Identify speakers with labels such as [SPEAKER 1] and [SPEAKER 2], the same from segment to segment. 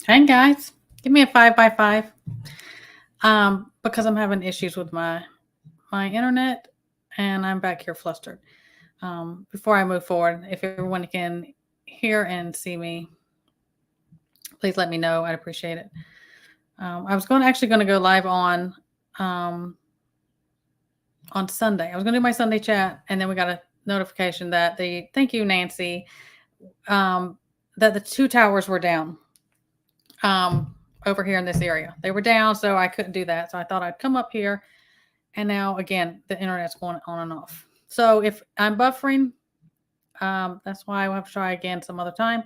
[SPEAKER 1] Hey guys, give me a 5 by 5. Because I'm having issues with my internet, and I'm back here flustered. Before I move forward, if everyone can hear and see me, please let me know. I'd appreciate it. I was actually going to go live um, on Sunday. I was going to do my Sunday chat, and then we got a notification that thank you, Nancy, that the two towers were down. Over here in this area. They were down, so I couldn't do that. So I thought I'd come up here, and now again, the internet's going on and off. So if I'm buffering, that's why I'll have to try again some other time,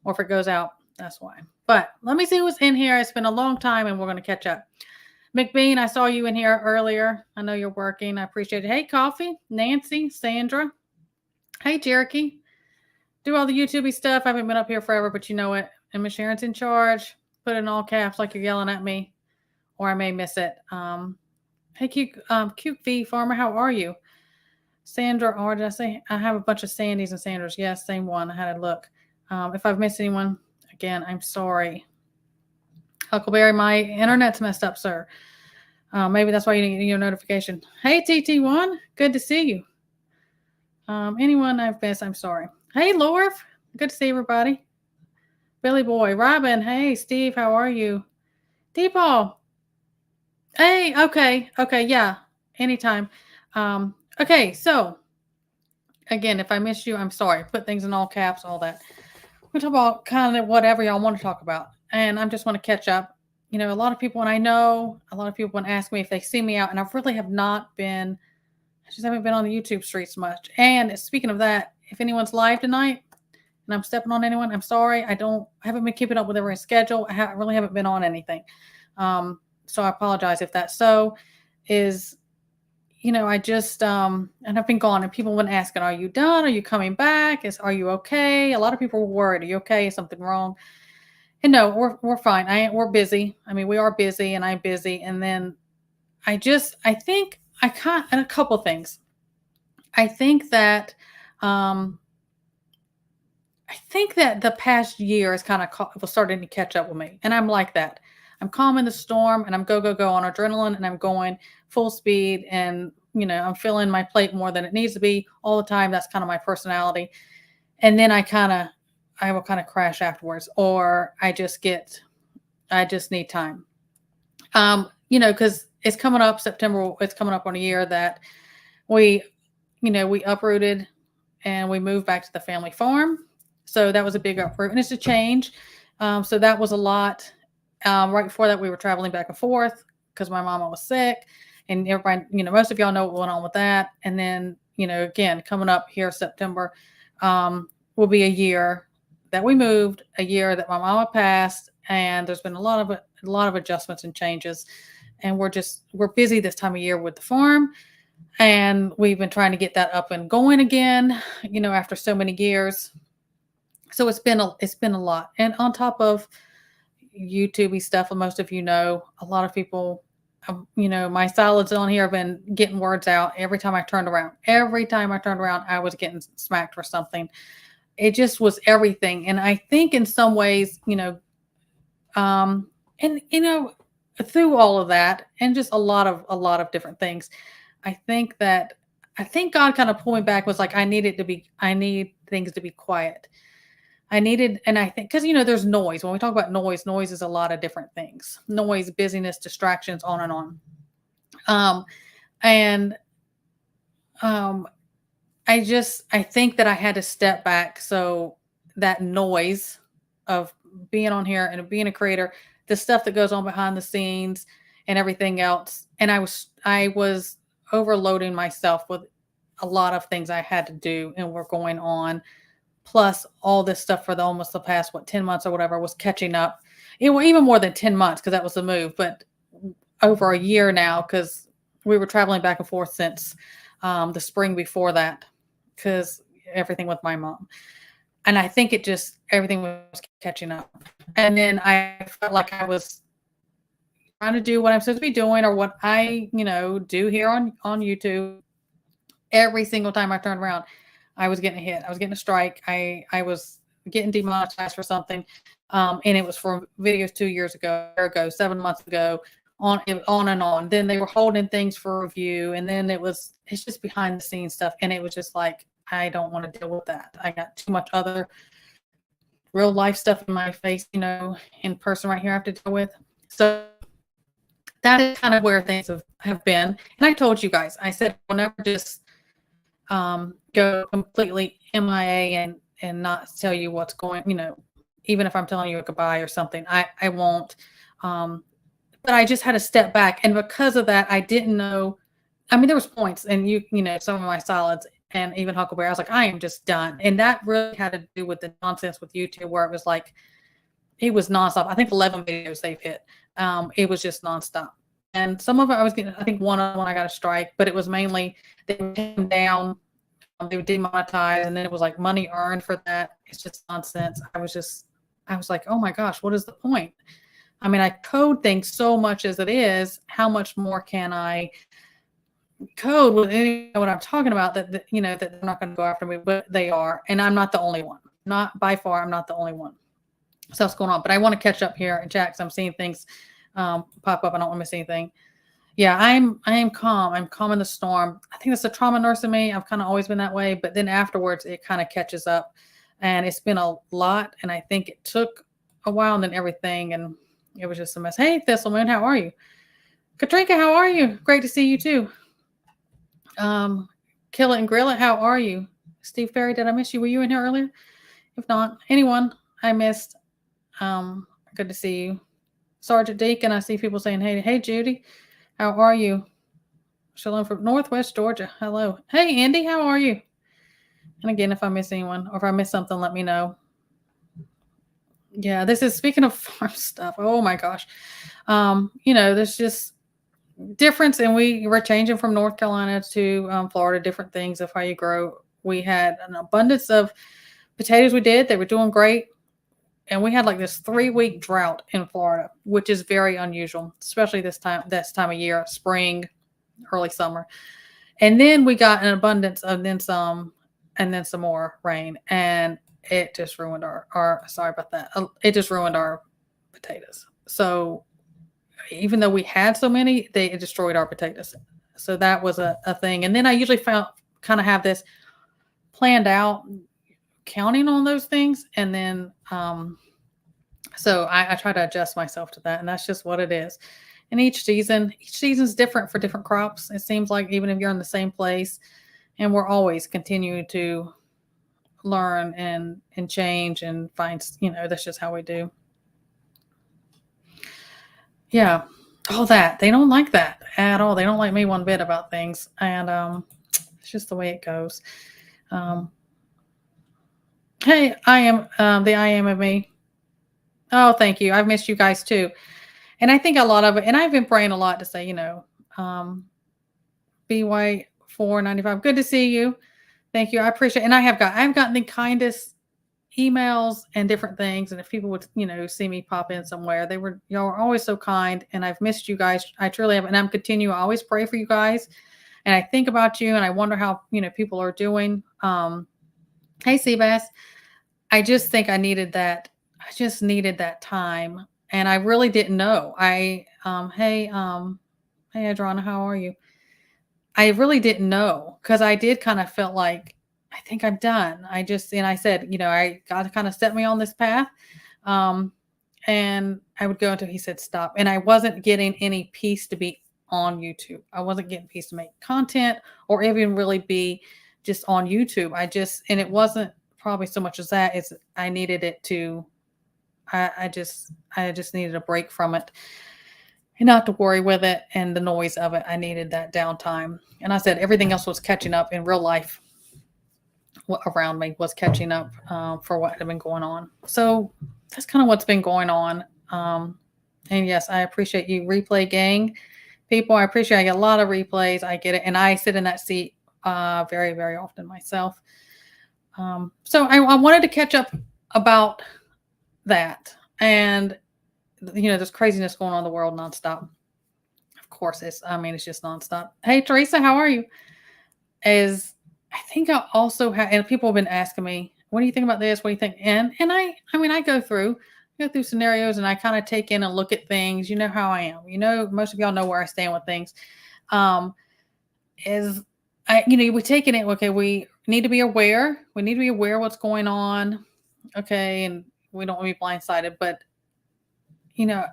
[SPEAKER 1] or if it goes out, that's why. But let me see who's in here. It's been a long time, and we're going to catch up. McBean, I saw you in here earlier. I know you're working. I appreciate it. Hey, Coffee, Nancy, Sandra. Hey, Cherokee. Do all the YouTube stuff. I haven't been up here forever, but you know what? Emma Sharon's in charge. Put it in all caps like you're yelling at me, or I may miss it. Hey, cute V Farmer, how are you? Sandra, or did I say I have a bunch of Sandys and Sanders? Yes, same one. I had a look. If I've missed anyone, again, I'm sorry. Huckleberry, my internet's messed up, sir. Maybe that's why you didn't get your notification. Hey, TT1, good to see you. Anyone I've missed, I'm sorry. Hey, Lorf, good to see everybody. Billy Boy, Robin, hey, Steve, how are you? Deepaw, hey, okay, yeah, anytime. Okay, so again, if I missed you, I'm sorry. Put things in all caps, all that. We're talking about kind of whatever y'all want to talk about, and I just want to catch up. You know, a lot of people, and I know a lot of people want to ask me if they see me out, and I really have not been. I just haven't been on the YouTube streets much. And speaking of that, if anyone's live tonight, and I'm stepping on anyone, I'm sorry. I haven't been keeping up with everyone's schedule. I really haven't been on anything. So I apologize if that is, I just, and I've been gone, and people been asking, are you done? Are you coming back? Are you okay? A lot of people were worried. Are you okay? Is something wrong? And no, we're fine. We're busy. I mean, we are busy, and I'm busy. And then I think I can't, and a couple things. I think that the past year is kind of starting to catch up with me, and I'm like that. I'm calm in the storm, and I'm go on adrenaline, and I'm going full speed, and I'm filling my plate more than it needs to be all the time. That's kind of my personality, and then I will kind of crash afterwards, or I just need time. Because it's coming up September. It's coming up on a year that we uprooted and we moved back to the family farm. So that was a big uproot, and it's a change. So that was a lot. Right before that, we were traveling back and forth because my mama was sick, and everybody, most of y'all know what went on with that. And then, again, coming up here September, will be a year that we moved, a year that my mama passed, and there's been a lot of adjustments and changes, and we're busy this time of year with the farm. And we've been trying to get that up and going again, after so many years. So it's been a lot. And on top of YouTube stuff, and most of a lot of people, my salads on here have been getting words out every time I turned around. Every time I turned around, I was getting smacked for something. It just was everything. And I think in some ways, through all of that, and just a lot of different things, I think God kind of pulled me back, was like, I need things to be quiet. And I think, because, there's noise. When we talk about noise is a lot of different things. Noise, busyness, distractions, on and on. I think that I had to step back. So that noise of being on here and being a creator, the stuff that goes on behind the scenes and everything else. And I was overloading myself with a lot of things I had to do and were going on. Plus all this stuff for almost the past, 10 months or whatever, was catching up. Even more than 10 months, because that was the move, but over a year now, because we were traveling back and forth since the spring before that, because everything with my mom. And I think everything was catching up. And then I felt like I was trying to do what I'm supposed to be doing, or what I, do here on YouTube. Every single time I turned around, I was getting a hit. I was getting a strike. I was getting demonetized for something, and it was for videos 2 years ago, 7 months ago, on and on. Then they were holding things for review, and then it's just behind the scenes stuff, and it was just like, I don't want to deal with that. I got too much other real life stuff in my face, in person right here I have to deal with. So that is kind of where things have been. And I told you guys, I said, we'll never just go completely MIA and not tell you what's going, even if I'm telling you a goodbye or something, I won't. But I just had to step back. And because of that, I didn't know. I mean, there was points, and some of my solids and even Huckleberry, I was like, I am just done. And that really had to do with the nonsense with YouTube, where it was like, it was nonstop. I think 11 videos they've hit. It was just nonstop. And some of it I was getting, I think one of them I got a strike, but it was mainly they would take them down, they would demonetize, and then it was like money earned for that. It's just nonsense. I was like, oh my gosh, what is the point? I mean, I code things so much as it is. How much more can I code with what I'm talking about that they're not going to go after me, but they are. And I'm not the only one. Not by far, I'm not the only one. So what's going on? But I want to catch up here in chat because I'm seeing things pop up. I don't want to miss anything. Yeah, I am calm. I'm calm in the storm. I think that's the trauma nurse in me. I've kind of always been that way, but then afterwards it kind of catches up, and it's been a lot. And I think it took a while, and then everything, and it was just a mess. Hey, Thistlemoon, how are you? Katrinka, how are you? Great to see you too. Kill it and grill it. How are you? Steve Ferry, did I miss you? Were you in here earlier? If not, anyone I missed, good to see you. Sergeant Deacon, I see people saying, hey, Judy, how are you? Shalom from Northwest Georgia. Hello. Hey, Andy, how are you? And again, if I miss anyone or if I miss something, let me know. Yeah, this is speaking of farm stuff. Oh my gosh. There's just difference, and we're changing from North Carolina to Florida, different things of how you grow. We had an abundance of potatoes they were doing great. And we had like this 3-week drought in Florida, which is very unusual, especially this time of year, spring, early summer. And then we got an abundance of then some more rain, and it just ruined our sorry about that. It just ruined our potatoes. So even though we had so many, it destroyed our potatoes. So that was a thing. And then I usually kind of have this planned out, counting on those things, and then so I try to adjust myself to that, and that's just what it is. And each season's different for different crops. It seems like, even if you're in the same place, and we're always continuing to learn and change and find, that's just how we do. Yeah, all that, they don't like that at all. They don't like me one bit about things, and it's just the way it goes. Hey, I am the I am of me. Oh, thank you. I've missed you guys too. And I think a lot of it, and I've been praying a lot to say, BY495, good to see you. Thank you. I appreciate it. And I've gotten the kindest emails and different things. And if people would, see me pop in somewhere, y'all are always so kind. And I've missed you guys. I truly have. And I'm continuing. I always pray for you guys. And I think about you, and I wonder how, people are doing. Hey, Seabass. I just think I needed that. I just needed that time. And I really didn't know. Hey, Adriana, how are you? I really didn't know, because I did kind of felt like, I think I'm done. And I said, I God kind of set me on this path. And I would go until he said, stop. And I wasn't getting any peace to be on YouTube. I wasn't getting peace to make content or even really be just on YouTube. And it wasn't probably so much as that. I needed it to, I just needed a break from it and not to worry with it and the noise of it. I needed that downtime. And I said, everything else was catching up in real life. What around me was catching up for what had been going on. So that's kind of what's been going on. And yes, I appreciate you, replay gang people. I appreciate, I get a lot of replays. I get it. And I sit in that seat very, very often myself. So I wanted to catch up about that. And, there's craziness going on in the world nonstop. Of course, it's just nonstop. Hey, Teresa, how are you? I think I also have, and people have been asking me, what do you think about this? What do you think? And I mean, I go through scenarios and I kind of take in and look at things. You know how I am. You know, most of y'all know where I stand with things. Um, is we take it in. Okay, we need to be aware. We need to be aware what's going on. Okay, and we don't want to be blindsided. But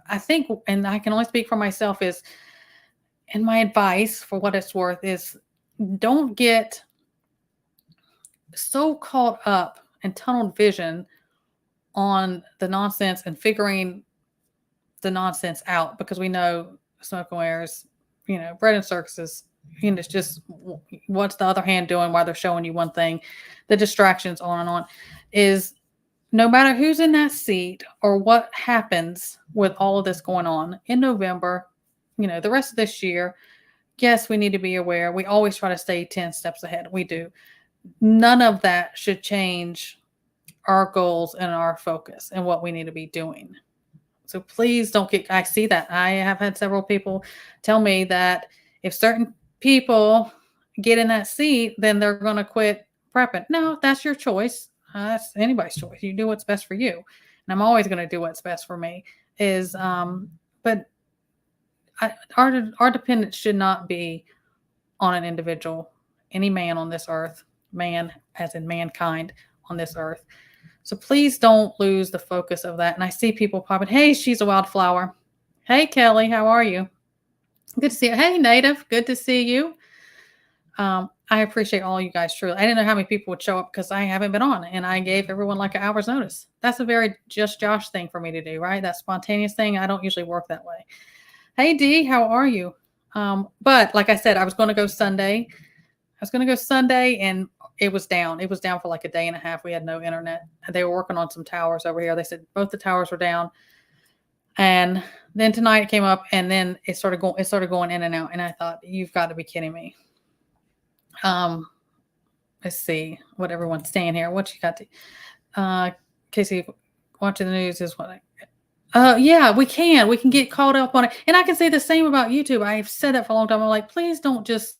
[SPEAKER 1] I think, and I can only speak for myself, is and my advice for what it's worth is don't get so caught up in tunnel vision on the nonsense and figuring the nonsense out because we know smoke and mirrors, bread and circuses. It's just what's the other hand doing while they're showing you one thing. The distractions on and on is no matter who's in that seat or what happens with all of this going on in November, the rest of this year. Yes, we need to be aware. We always try to stay 10 steps ahead. We do. None of that should change our goals and our focus and what we need to be doing. So please don't I see that. I have had several people tell me that if certain people get in that seat, then they're going to quit prepping. No, that's your choice. That's anybody's choice. You do what's best for you. And I'm always going to do what's best for me but our dependence should not be on an individual, any man on this earth, man as in mankind on this earth. So please don't lose the focus of that. And I see people popping, hey, she's a wildflower. Hey, Kelly, how are you? Good to see you. Hey, Native, good to see you. I appreciate all you guys, truly. I didn't know how many people would show up because I haven't been on, and I gave everyone like an hour's notice. That's a very just Josh thing for me to do, right? That spontaneous thing. I don't usually work that way. Hey, Dee, how are you? But like I said, I was going to go Sunday. And it was down. It was down for like a day and a half. We had no internet. They were working on some towers over here. They said both the towers were down. And then tonight it came up, and then it started going in and out. And I thought, you've got to be kidding me. Let's see what everyone's saying here. What you got to Casey, watching the news is what yeah, we can get caught up on it. And I can say the same about YouTube. I've said that for a long time. I'm like, please don't just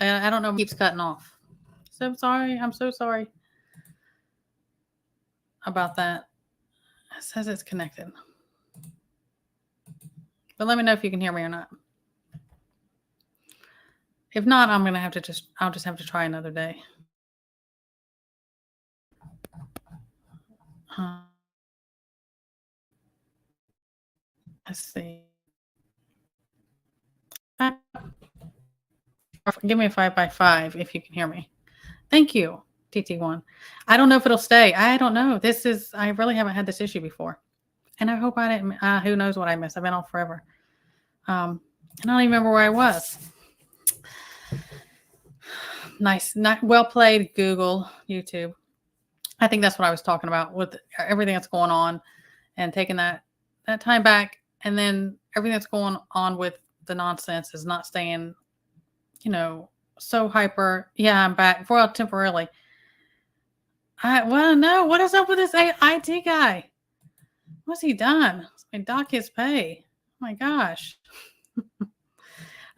[SPEAKER 1] I don't know, it keeps cutting off. So sorry. I'm so sorry about that. It says it's connected. But let me know if you can hear me or not. If not, I'm gonna have to I'll just have to try another day. Uh, let's see. Give me a 5 by 5 if you can hear me. Thank you, TT1. I don't know if it'll stay. I don't know. I really haven't had this issue before. And I hope I didn't, who knows what I missed. I've been off forever. I don't even remember where I was. Nice. Well played, Google, YouTube. I think that's what I was talking about with everything that's going on and taking that time back. And then everything that's going on with the nonsense is not staying, so hyper. Yeah, I'm back. Well, temporarily. No. What is up with this IT guy? What's he done? I dock his pay. Oh my gosh.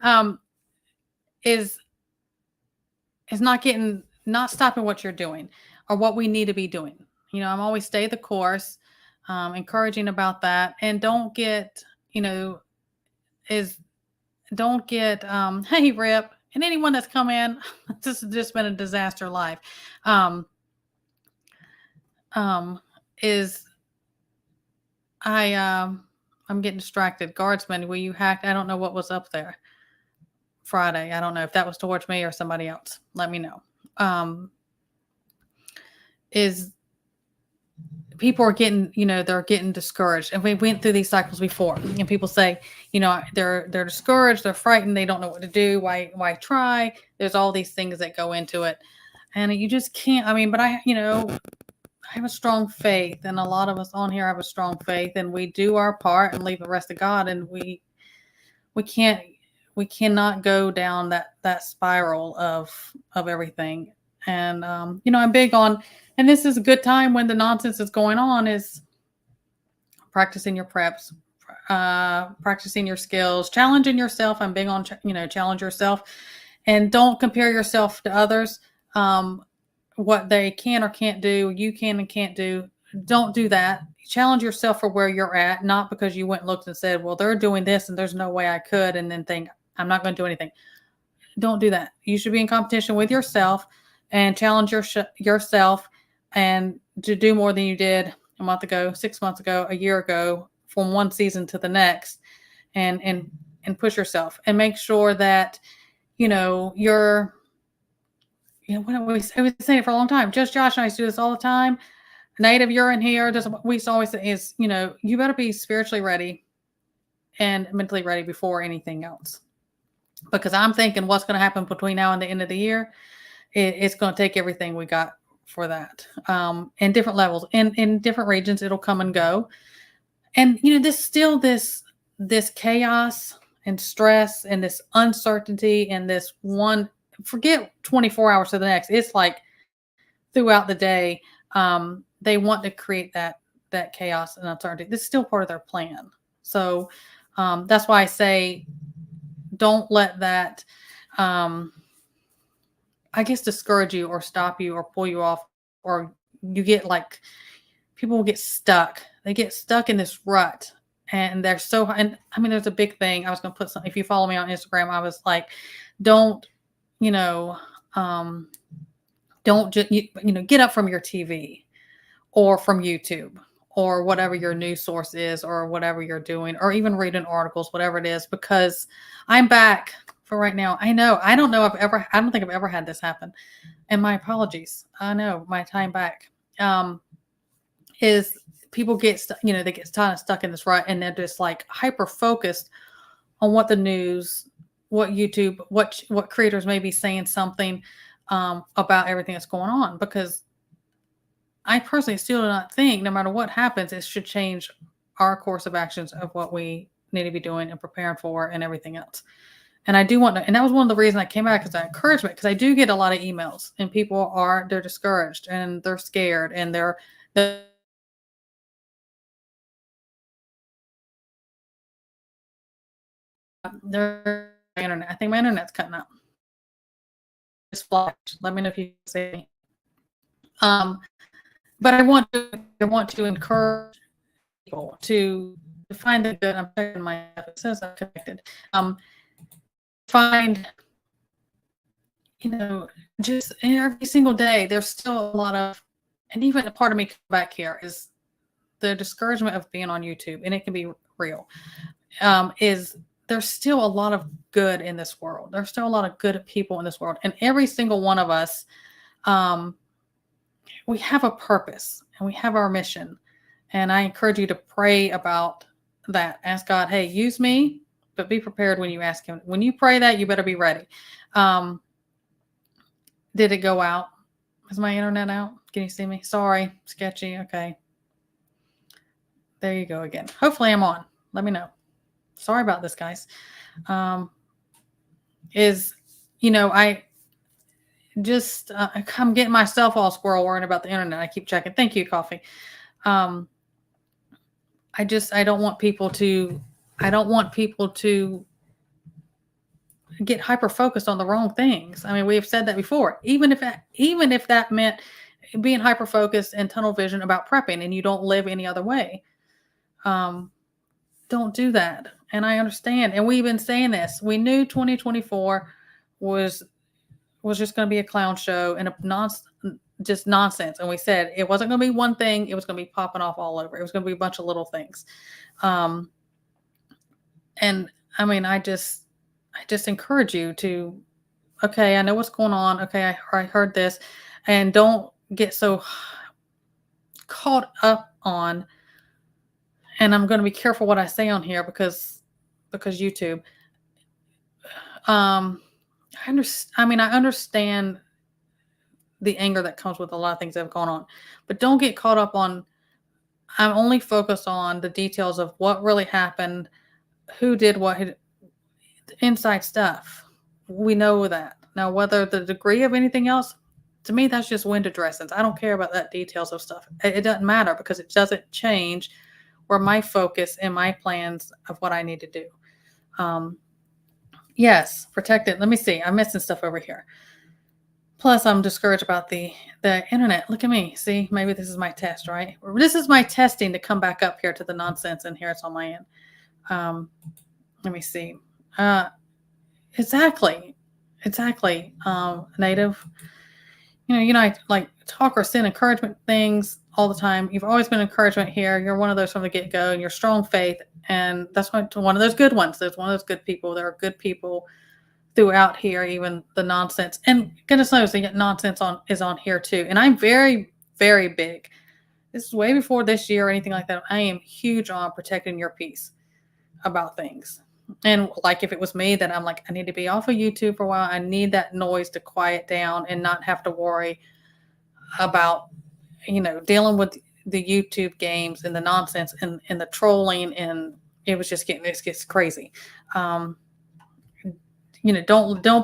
[SPEAKER 1] um, is not stopping what you're doing or what we need to be doing. I'm always stay the course, encouraging about that, and don't get, is don't get hey Rip and anyone that's come in. This has just been a disaster live. Is I'm getting distracted. Guardsman, will you hack? I don't know what was up there Friday. I don't know if that was towards me or somebody else. Let me know. Is people are getting, they're getting discouraged. And we went through these cycles before. And people say, they're discouraged, they're frightened, they don't know what to do. Why try? There's all these things that go into it. And you just can't, but I have a strong faith, and a lot of us on here have a strong faith, and we do our part and leave the rest to God. And we cannot go down that spiral of everything. And I'm big on, and this is a good time when the nonsense is going on, is practicing your preps, practicing your skills, challenging yourself. I'm big on challenge yourself, and don't compare yourself to others. What they can or can't do, you can and can't do. Don't do that. Challenge yourself for where you're at, not because you went and looked and said, well, they're doing this and there's no way I could, and then think, I'm not going to do anything. Don't do that. You should be in competition with yourself and challenge yourself and to do more than you did a month ago, 6 months ago, a year ago, from one season to the next, and push yourself and make sure that, you're, what I was saying for a long time. Just Josh and I used to do this all the time. Native, you're in here. We always say is, you better be spiritually ready and mentally ready before anything else. Because I'm thinking what's going to happen between now and the end of the year. It's going to take everything we got for that. In different levels, in different regions, it'll come and go. And, this chaos and stress and this uncertainty and this one, forget 24 hours to the next. It's like throughout the day, they want to create that chaos and uncertainty. This is still part of their plan. So that's why I say, don't let that, I guess, discourage you or stop you or pull you off, or you get like, people will get stuck. They get stuck in this rut, and they're so, and there's a big thing. I was going to put something, if you follow me on Instagram, I was like, don't, don't just, get up from your TV or from YouTube or whatever your news source is or whatever you're doing, or even reading articles, whatever it is, because I'm back for right now. I don't think I've ever had this happen. And my apologies. I know my time back, is people get, they get kind of stuck in this rut, and they're just like hyper focused on what the news, what YouTube, what creators may be saying something about everything that's going on. Because I personally still do not think, no matter what happens, it should change our course of actions of what we need to be doing and preparing for and everything else. And I do want to, and that was one of the reasons I came back, is that encouragement, because I do get a lot of emails, and people they're discouraged and they're scared, and they're internet. I think my internet's cutting out. just flashed. Let me know if you see me. But I want to encourage people to find the good. I'm checking my app. It says I'm connected. Find, just every single day, there's still a lot of, and even a part of me back here is the discouragement of being on YouTube, and it can be real, is there's still a lot of good in this world. There's still a lot of good people in this world. And every single one of us, we have a purpose and we have our mission. And I encourage you to pray about that. Ask God, hey, use me, but be prepared when you ask him. When you pray that, you better be ready. Did it go out? Is my internet out? Can you see me? Sorry, sketchy. Okay. There you go again. Hopefully I'm on. Let me know. Sorry about this, guys. I'm getting myself all squirrel worrying about the internet. I keep checking. Thank you, Coffee. I don't want people to get hyper focused on the wrong things. I mean, we have said that before. Even if that meant being hyper focused and tunnel vision about prepping, and you don't live any other way, don't do that. And I understand. And we've been saying this. We knew 2024 was just going to be a clown show and just nonsense. And we said it wasn't going to be one thing. It was going to be popping off all over. It was going to be a bunch of little things. And I mean, I just encourage you to, okay, I know what's going on. Okay, I heard this, and don't get so caught up on. And I'm going to be careful what I say on here because YouTube. I understand the anger that comes with a lot of things that have gone on, but don't get caught up on. I'm only focused on the details of what really happened, who did what, inside stuff. We know that. Now, whether the degree of anything else, to me, that's just window dressings. I don't care about that details of stuff. It doesn't matter because it doesn't change where my focus and my plans of what I need to do. Yes, protect it. Let me see. I'm missing stuff over here. Plus, I'm discouraged about the internet. Look at me. See, maybe this is my test, right? This is my testing to come back up here to the nonsense, and here it's on my end. Let me see. Exactly. Native. I like talk or send encouragement things all the time. You've always been encouragement here. You're one of those from the get-go, and you're strong faith. And that's one of those good ones. There's one of those good people. There are good people throughout here, even the nonsense. And goodness knows the nonsense is on here too. And I'm very, very big. This is way before this year or anything like that. I am huge on protecting your peace about things. And like if it was me, then I'm like, I need to be off of YouTube for a while. I need that noise to quiet down and not have to worry about, dealing with the YouTube games and the nonsense and the trolling. And it gets crazy. Don't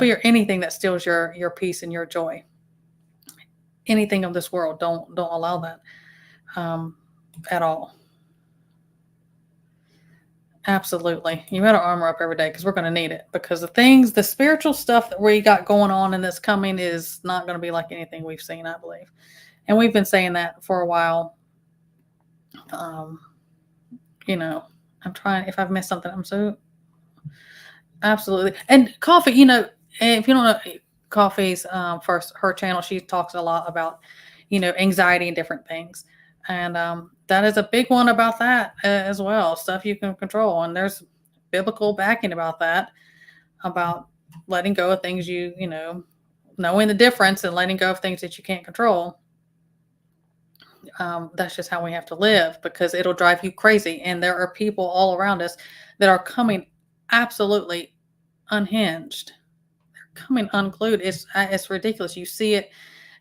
[SPEAKER 1] be anything that steals your peace and your joy. Anything of this world, don't allow that at all. Absolutely. You better armor up every day because we're going to need it, because the spiritual stuff that we got going on and that's coming is not going to be like anything we've seen, I believe. And we've been saying that for a while. I'm trying, if I've missed something, I'm so absolutely. And Coffee, if you don't know Coffee's first, her channel, she talks a lot about, anxiety and different things. And that is a big one about that as well. Stuff you can control. And there's biblical backing about that, about letting go of things knowing the difference and letting go of things that you can't control. That's just how we have to live, because it'll drive you crazy. And there are people all around us that are coming absolutely unhinged. They're coming unglued. It's ridiculous. You see it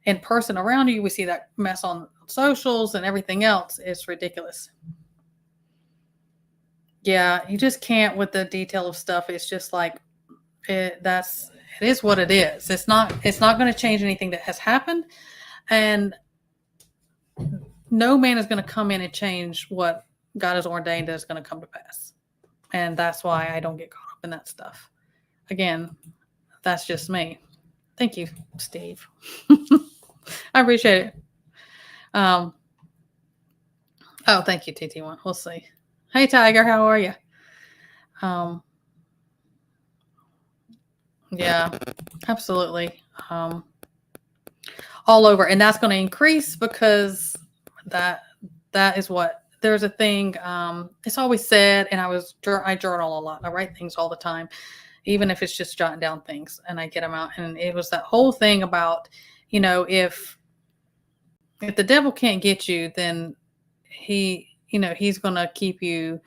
[SPEAKER 1] in person around you. We see that mess on socials and everything else. It's ridiculous. Yeah, you just can't with the detail of stuff. It's just like it is what it is. It's not going to change anything that has happened, and no man is going to come in and change what God has ordained that is going to come to pass. And that's why I don't get caught up in that stuff. Again, that's just me. Thank you, Steve. I appreciate it. Oh, thank you, TT1. We'll see. Hey, Tiger, how are you? Um, yeah, absolutely. All over, and that's going to increase because that is what there's a thing. It's always said, and I journal a lot. I write things all the time, even if it's just jotting down things, and I get them out. And it was that whole thing about, if the devil can't get you, then he's going to keep you.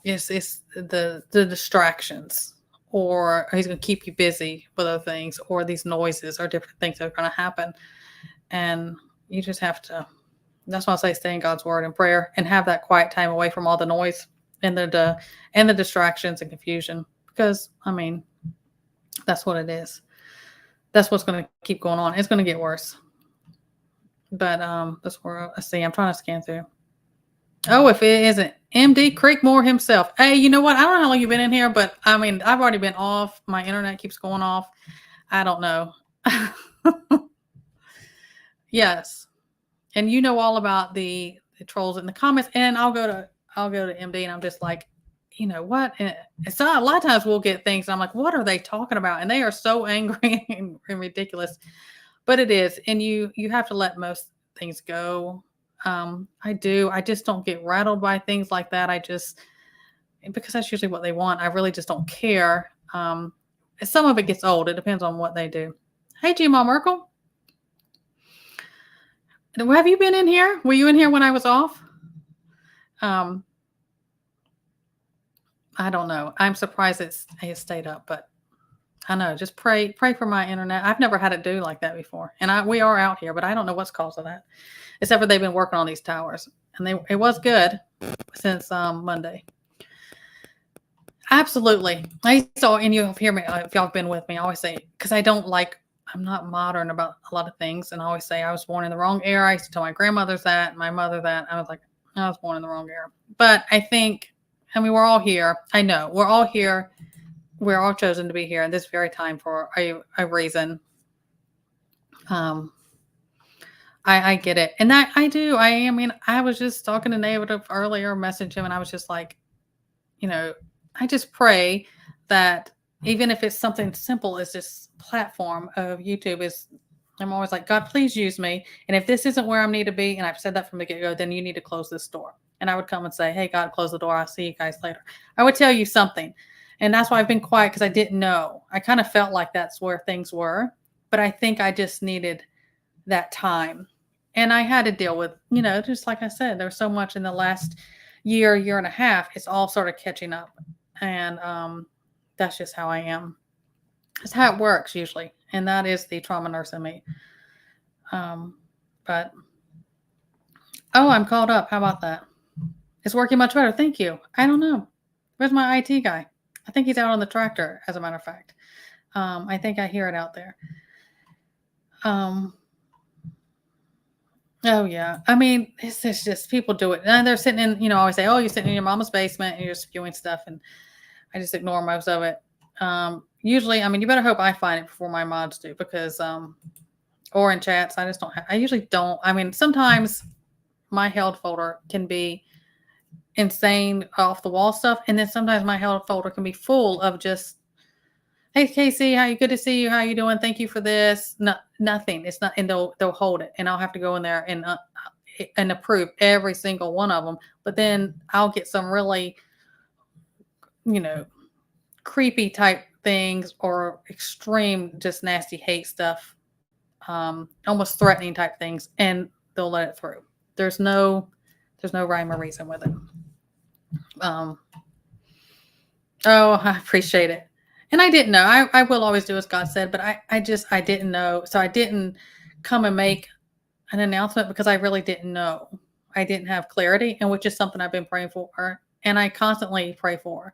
[SPEAKER 1] It's the distractions, or he's going to keep you busy with other things, or these noises or different things that are going to happen. And you just have to, that's why I say stay in God's word and prayer and have that quiet time away from all the noise and the distractions and confusion, because that's what it is. That's what's going to keep going on. It's going to get worse. But that's where I see. I'm trying to scan through. Oh, if it isn't MD Creekmore himself. Hey, you know what? I don't know how long you've been in here, but I've already been off. My internet keeps going off. I don't know. Yes. And you know all about the trolls in the comments. And I'll go to MD and I'm just like, you know what? And so a lot of times we'll get things and I'm like, what are they talking about? And they are so angry and ridiculous. But it is. And you have to let most things go. I do. I just don't get rattled by things like that. Because that's usually what they want. I really just don't care. Some of it gets old. It depends on what they do. Hey, G-Ma Merkel. Have you been in here? Were you in here when I was off? I don't know. I'm surprised it stayed up, but I know. Just pray for my internet. I've never had it do like that before. And we are out here, but I don't know what's causing that. Except for they've been working on these towers. And it was good since Monday. Absolutely. And you'll hear me, if y'all have been with me, I always say, because I'm not modern about a lot of things. And I always say I was born in the wrong era. I used to tell my grandmothers that, my mother that. I was like, I was born in the wrong era. But I think, we're all here. I know. We're all here. We're all chosen to be here at this very time for a reason. I get it. And that I do. I was just talking to David earlier, messaged him, and I was just like, I just pray that even if it's something simple as this platform of YouTube I'm always like, God, please use me. And if this isn't where I need to be, and I've said that from the get-go, then you need to close this door. And I would come and say, hey, God, close the door. I'll see you guys later. I would tell you something. And that's why I've been quiet, because I didn't know. I kind of felt like that's where things were. But I think I just needed that time. And I had to deal with, just like I said, there was so much in the last year and a half. It's all sort of catching up. And that's just how I am. That's how it works usually. And that is the trauma nurse in me. But, I'm called up. How about that? It's working much better. Thank you. I don't know. Where's my IT guy? I think he's out on the tractor, as a matter of fact. I think I hear it out there. Oh, yeah. It's just people do it. And they're sitting in, I always say, oh, you're sitting in your mama's basement and you're spewing stuff. And I just ignore most of it. Usually, you better hope I find it before my mods do, because, or in chats, I usually don't. Sometimes my held folder can be insane off the wall stuff. And then sometimes my held folder can be full of just, hey, Casey, good to see you. How you doing? Thank you for this. No, nothing. It's not, and they'll hold it, and I'll have to go in there and approve every single one of them. But then I'll get some really, creepy type things, or extreme, just nasty hate stuff, almost threatening type things, and they'll let it through. There's no rhyme or reason with it. I appreciate it. And I didn't know. I will always do as God said, but I didn't know. So I didn't come and make an announcement, because I really didn't know. I didn't have clarity, and which is something I've been praying for, and I constantly pray for,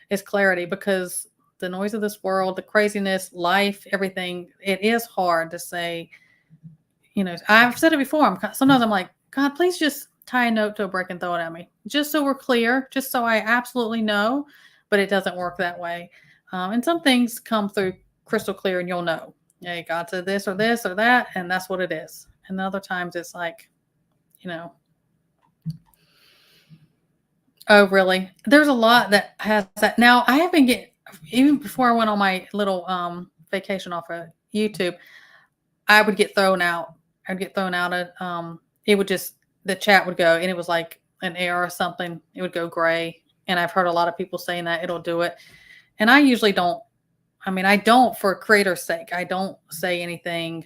[SPEAKER 1] is clarity, because the noise of this world, the craziness, life, everything, it is hard to say, I've said it before. Sometimes I'm like, God, please just tie a note to a brick and throw it at me, just so we're clear, just so I absolutely know. But it doesn't work that way. And some things come through crystal clear and you'll know. Yeah, God said this or that, and that's what it is. And other times it's like, you know, oh, really? There's a lot that has that. Now, I have been getting, even before I went on my little vacation off of YouTube, I would get thrown out. I'd get thrown out at, it would just, the chat would go, and it was like an error or something. It would go gray. And I've heard a lot of people saying that it'll do it. And I usually don't, I mean, I don't for creator's sake. I don't say anything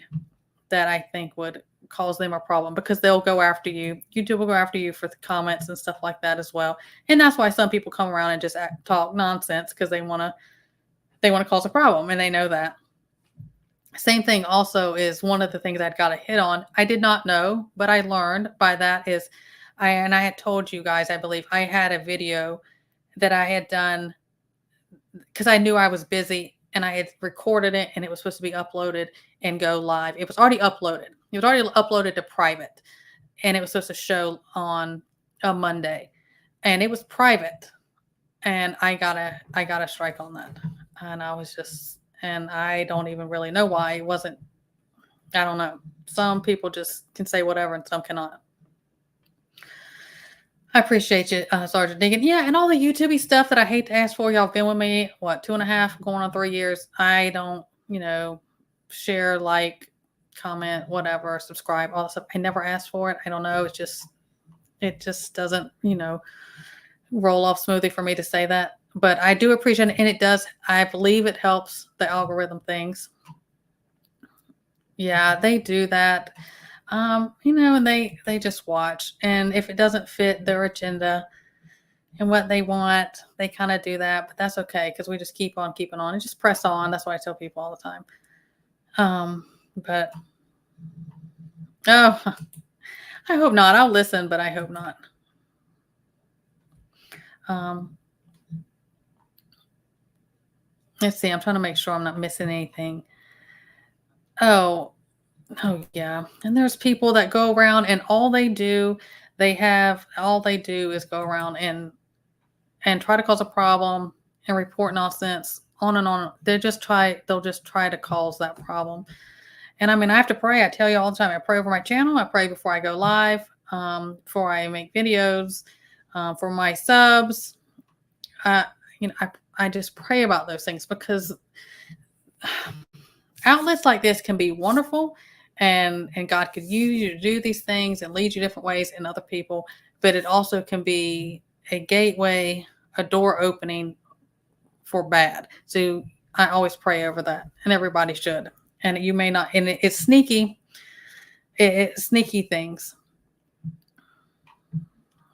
[SPEAKER 1] that I think would cause them a problem, because they'll go after you. YouTube will go after you for the comments and stuff like that as well. And that's why some people come around and just talk nonsense, because they want to cause a problem, and they know that. Same thing also is one of the things I'd got to hit on. I did not know, but I learned by that is, I had told you guys, I believe I had a video that I had done because I knew I was busy, and I had recorded it, and it was supposed to be uploaded and go live. It was already uploaded. It was already uploaded to private, and it was supposed to show on a Monday, and it was private, and I got a strike on that. And I was just, and I don't even really know why it wasn't. I don't know. Some people just can say whatever and some cannot. I appreciate you, Sergeant Deacon. Yeah, and all the YouTube stuff that I hate to ask for. Y'all have been with me, 2.5, going on 3 years. I don't, share, like, comment, whatever, subscribe, all that stuff. I never asked for it. I don't know. It just doesn't, roll off smoothly for me to say that. But I do appreciate it, and it does. I believe it helps the algorithm things. Yeah, they do that. And they just watch. And if it doesn't fit their agenda and what they want, they kind of do that. But that's okay, because we just keep on keeping on and just press on. That's what I tell people all the time. But I hope not. I'll listen, but I hope not. Let's see. I'm trying to make sure I'm not missing anything. Oh, yeah. And there's people that go around, and all they do is go around and try to cause a problem and report nonsense on and on. They'll just try to cause that problem. And I mean, I have to pray. I tell you all the time, I pray over my channel. I pray before I go live, before I make videos, for my subs. I just pray about those things, because outlets like this can be wonderful, and God could use you to do these things and lead you different ways in other people. But it also can be a gateway, a door opening for bad. So I always pray over that, and everybody should. And you may not, and it's sneaky. It's sneaky things.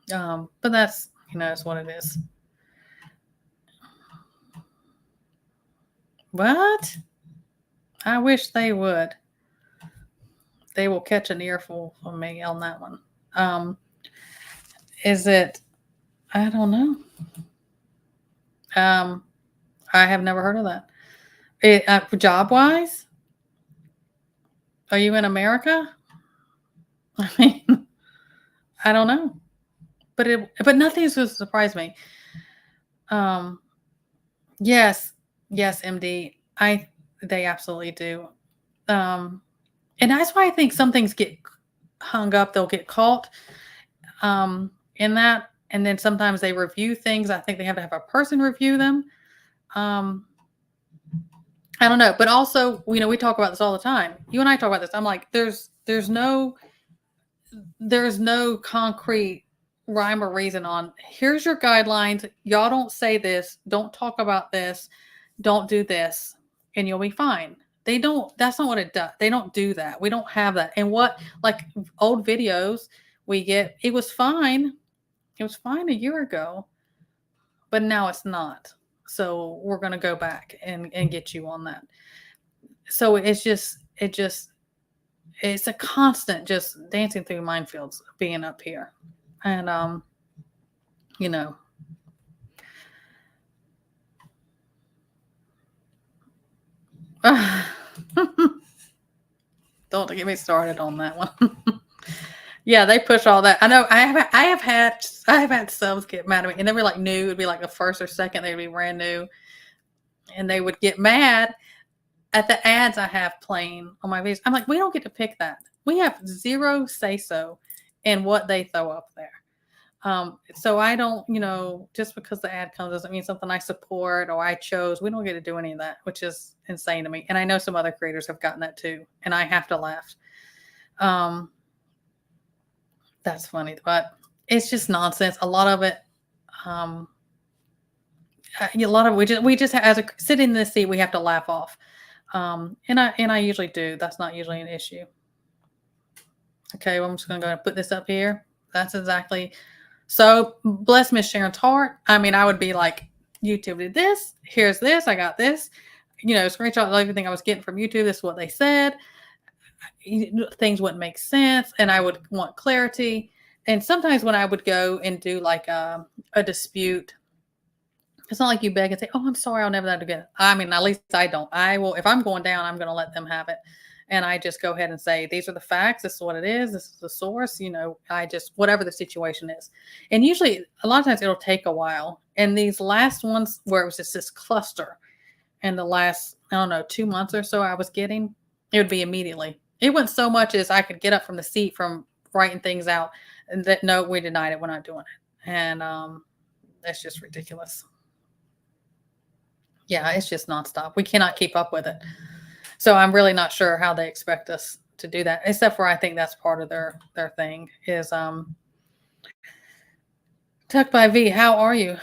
[SPEAKER 1] But that's, that's what it is. What? I wish they would. They will catch an earful from me on that one. Is it? I don't know. I have never heard of that. Job wise? Are you in America? I mean, I don't know. But nothing's going to surprise me. Yes, MD. They absolutely do. And that's why I think some things get hung up. They'll get caught in that. And then sometimes they review things. I think they have to have a person review them. I don't know. But also, we talk about this all the time. You and I talk about this. I'm like, there's no concrete rhyme or reason on, here's your guidelines. Y'all don't say this. Don't talk about this. Don't do this. And you'll be fine. They don't, that's not what it does. They don't do that. We don't have that. And like old videos we get, it was fine. It was fine a year ago, but now it's not. So we're going to go back and get you on that. So it's a constant just dancing through minefields being up here. And, don't get me started on that one. Yeah, they push all that. I know. I have had subs get mad at me, and they were like new. It'd be like the first or second. They'd be brand new, and they would get mad at the ads I have playing on my videos, I'm like, we don't get to pick that. We have zero say so in what they throw up there. So I don't, just because the ad comes doesn't mean something I support or I chose. We don't get to do any of that, which is insane to me. And I know some other creators have gotten that too, and I have to laugh. That's funny, but it's just nonsense. A lot of it, a lot of we just as a sitting in the seat, we have to laugh off. And I usually do. That's not usually an issue. Okay, well, I'm just going to go and put this up here. That's exactly. So bless Miss Sharon's heart. I mean, I would be like, YouTube did this. Here's this. I got this. Screenshot of everything I was getting from YouTube. This is what they said. Things wouldn't make sense, and I would want clarity. And sometimes when I would go and do like a dispute, it's not like you beg and say, "Oh, I'm sorry, I'll never do that again." I mean, at least I don't. I will, if I'm going down, I'm going to let them have it. And I just go ahead and say, these are the facts. This is what it is. This is the source. I just, whatever the situation is. And usually, a lot of times it'll take a while. And these last ones where it was just this cluster, and the last, I don't know, 2 months or so I was getting, it would be immediately. It wasn't so much as I could get up from the seat from writing things out and that, no, we denied it. We're not doing it. And that's just ridiculous. Yeah, it's just nonstop. We cannot keep up with it. So I'm really not sure how they expect us to do that, except for I think that's part of their thing is Tuck by V, how are you?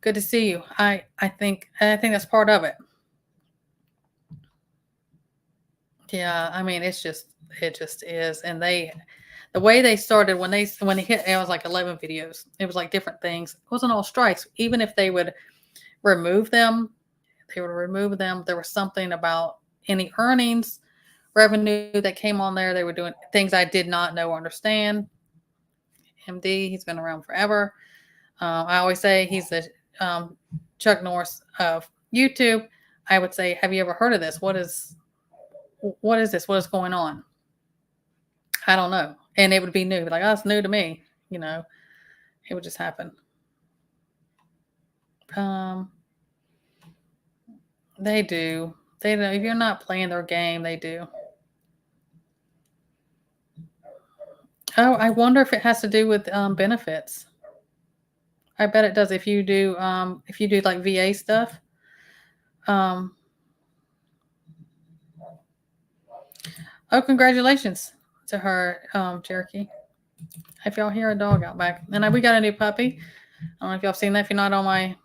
[SPEAKER 1] Good to see you. I think that's part of it. Yeah, I mean it just is. And the way they started when they hit, it was like 11 videos. It was like different things. It wasn't all strikes. Even if they would remove them, there was something about any earnings, revenue that came on there. They were doing things I did not know or understand. MD, he's been around forever. I always say he's the Chuck Norris of YouTube. I would say, have you ever heard of this? What is this? What is going on? I don't know. And it would be new. Like, oh, it's new to me. It would just happen. They do. They know if you're not playing their game, they do. Oh, I wonder if it has to do with benefits. I bet it does. If you do like VA stuff. Oh, congratulations to her, Cherokee. If y'all hear a dog out back, and we got a new puppy. I don't know if y'all seen that. If you're not on my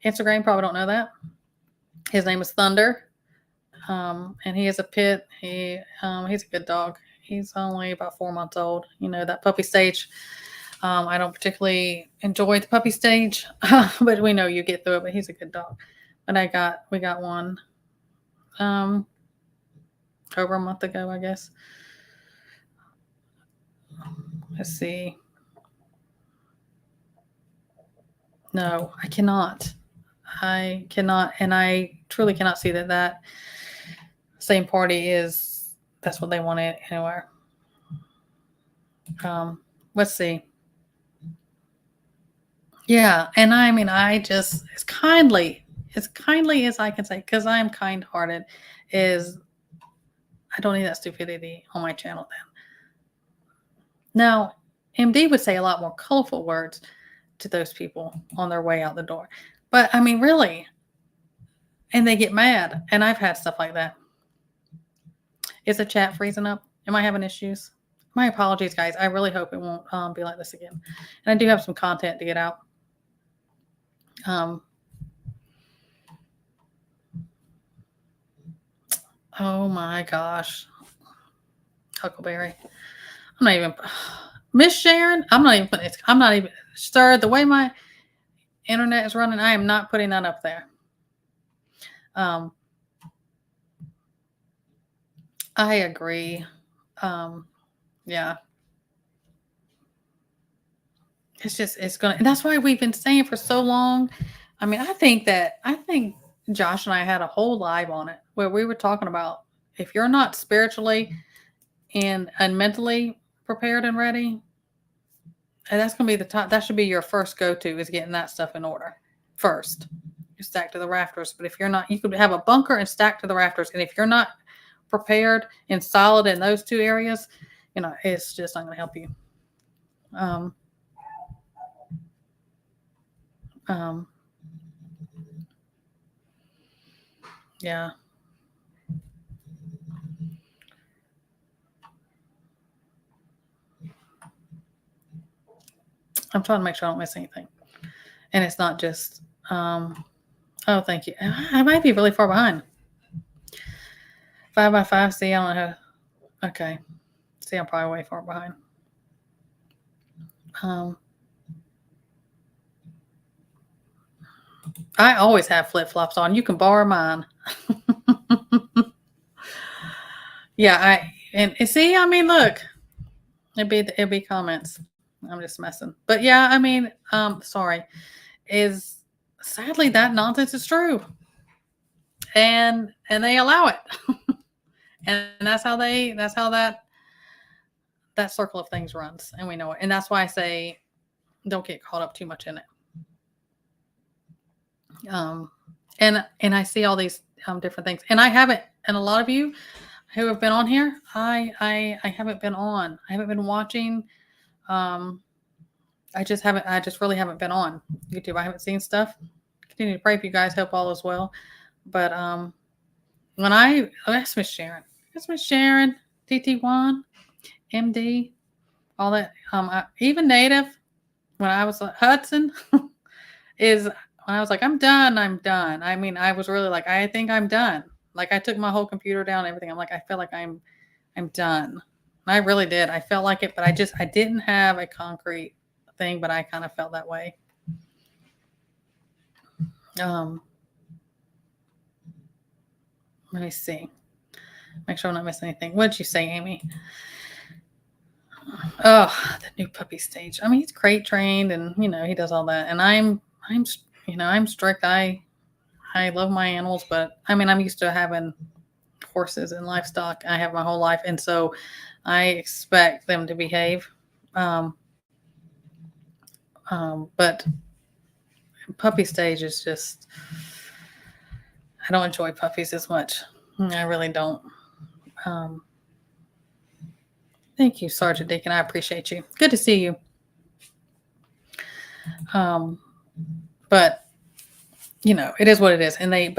[SPEAKER 1] Instagram, probably don't know that. His name is Thunder, and he is a pit. He's a good dog. He's only about 4 months old. That puppy stage. I don't particularly enjoy the puppy stage, but we know you get through it. But he's a good dog. But we got one over a month ago, I guess. Let's see. No, I cannot. And I truly cannot see that same party that's what they wanted anywhere. Let's see. Yeah, and I mean, I just as kindly as I can say, because I'm kind-hearted, is I don't need that stupidity on my channel then. Now, MD would say a lot more colorful words to those people on their way out the door. But I mean, really, and they get mad. And I've had stuff like that. Is the chat freezing up? Am I having issues? My apologies, guys. I really hope it won't be like this again. And I do have some content to get out. Oh my gosh. Huckleberry. I'm not even, Miss Sharon, I'm not even, sir, the way my internet is running, I am not putting that up there. I agree. Yeah. It's going to, and that's why we've been saying for so long. I mean, I think Josh and I had a whole live on it where we were talking about if you're not spiritually and mentally prepared and ready, and that's going to be that should be your first go-to is getting that stuff in order first. stack to the rafters. But if you're not, you could have a bunker and stack to the rafters. And if you're not prepared and solid in those two areas, it's just not going to help you. Yeah. I'm trying to make sure I don't miss anything. And it's not just, oh, thank you. I might be really far behind. 5x5. See, I don't know how. Okay. See, I'm probably way far behind. I always have flip-flops on. You can borrow mine. Yeah, and see, I mean, look, it'd be comments. I'm just messing. But yeah, I mean, sorry. Sadly that nonsense is true. And they allow it. And that's how that circle of things runs. And we know it. And that's why I say don't get caught up too much in it. And I see all these different things. And I haven't, and a lot of you who have been on here, I haven't been on. I haven't been watching. I just really haven't been on YouTube. I haven't seen stuff. Continue to pray for you guys. Hope all is well. But that's Miss Sharon. That's Miss Sharon, TT1, MD, all that. Even Native, when I was Hudson, when I was like, I'm done. I mean, I was really like, I think I'm done. Like I took my whole computer down and everything. I'm like, I feel like I'm done. And I really did. I felt like it, but I didn't have a concrete thing, but I kind of felt that way. Let me see. Make sure I'm not missing anything. What did you say, Amy? Oh, the new puppy stage. I mean, he's crate trained and, he does all that. And I'm strict. I love my animals, but I mean, I'm used to having horses and livestock. I have my whole life. And so I expect them to behave. But puppy stage is just, I don't enjoy puppies as much. I really don't. Thank you, Sergeant Deacon. I appreciate you. Good to see you. But it is what it is. And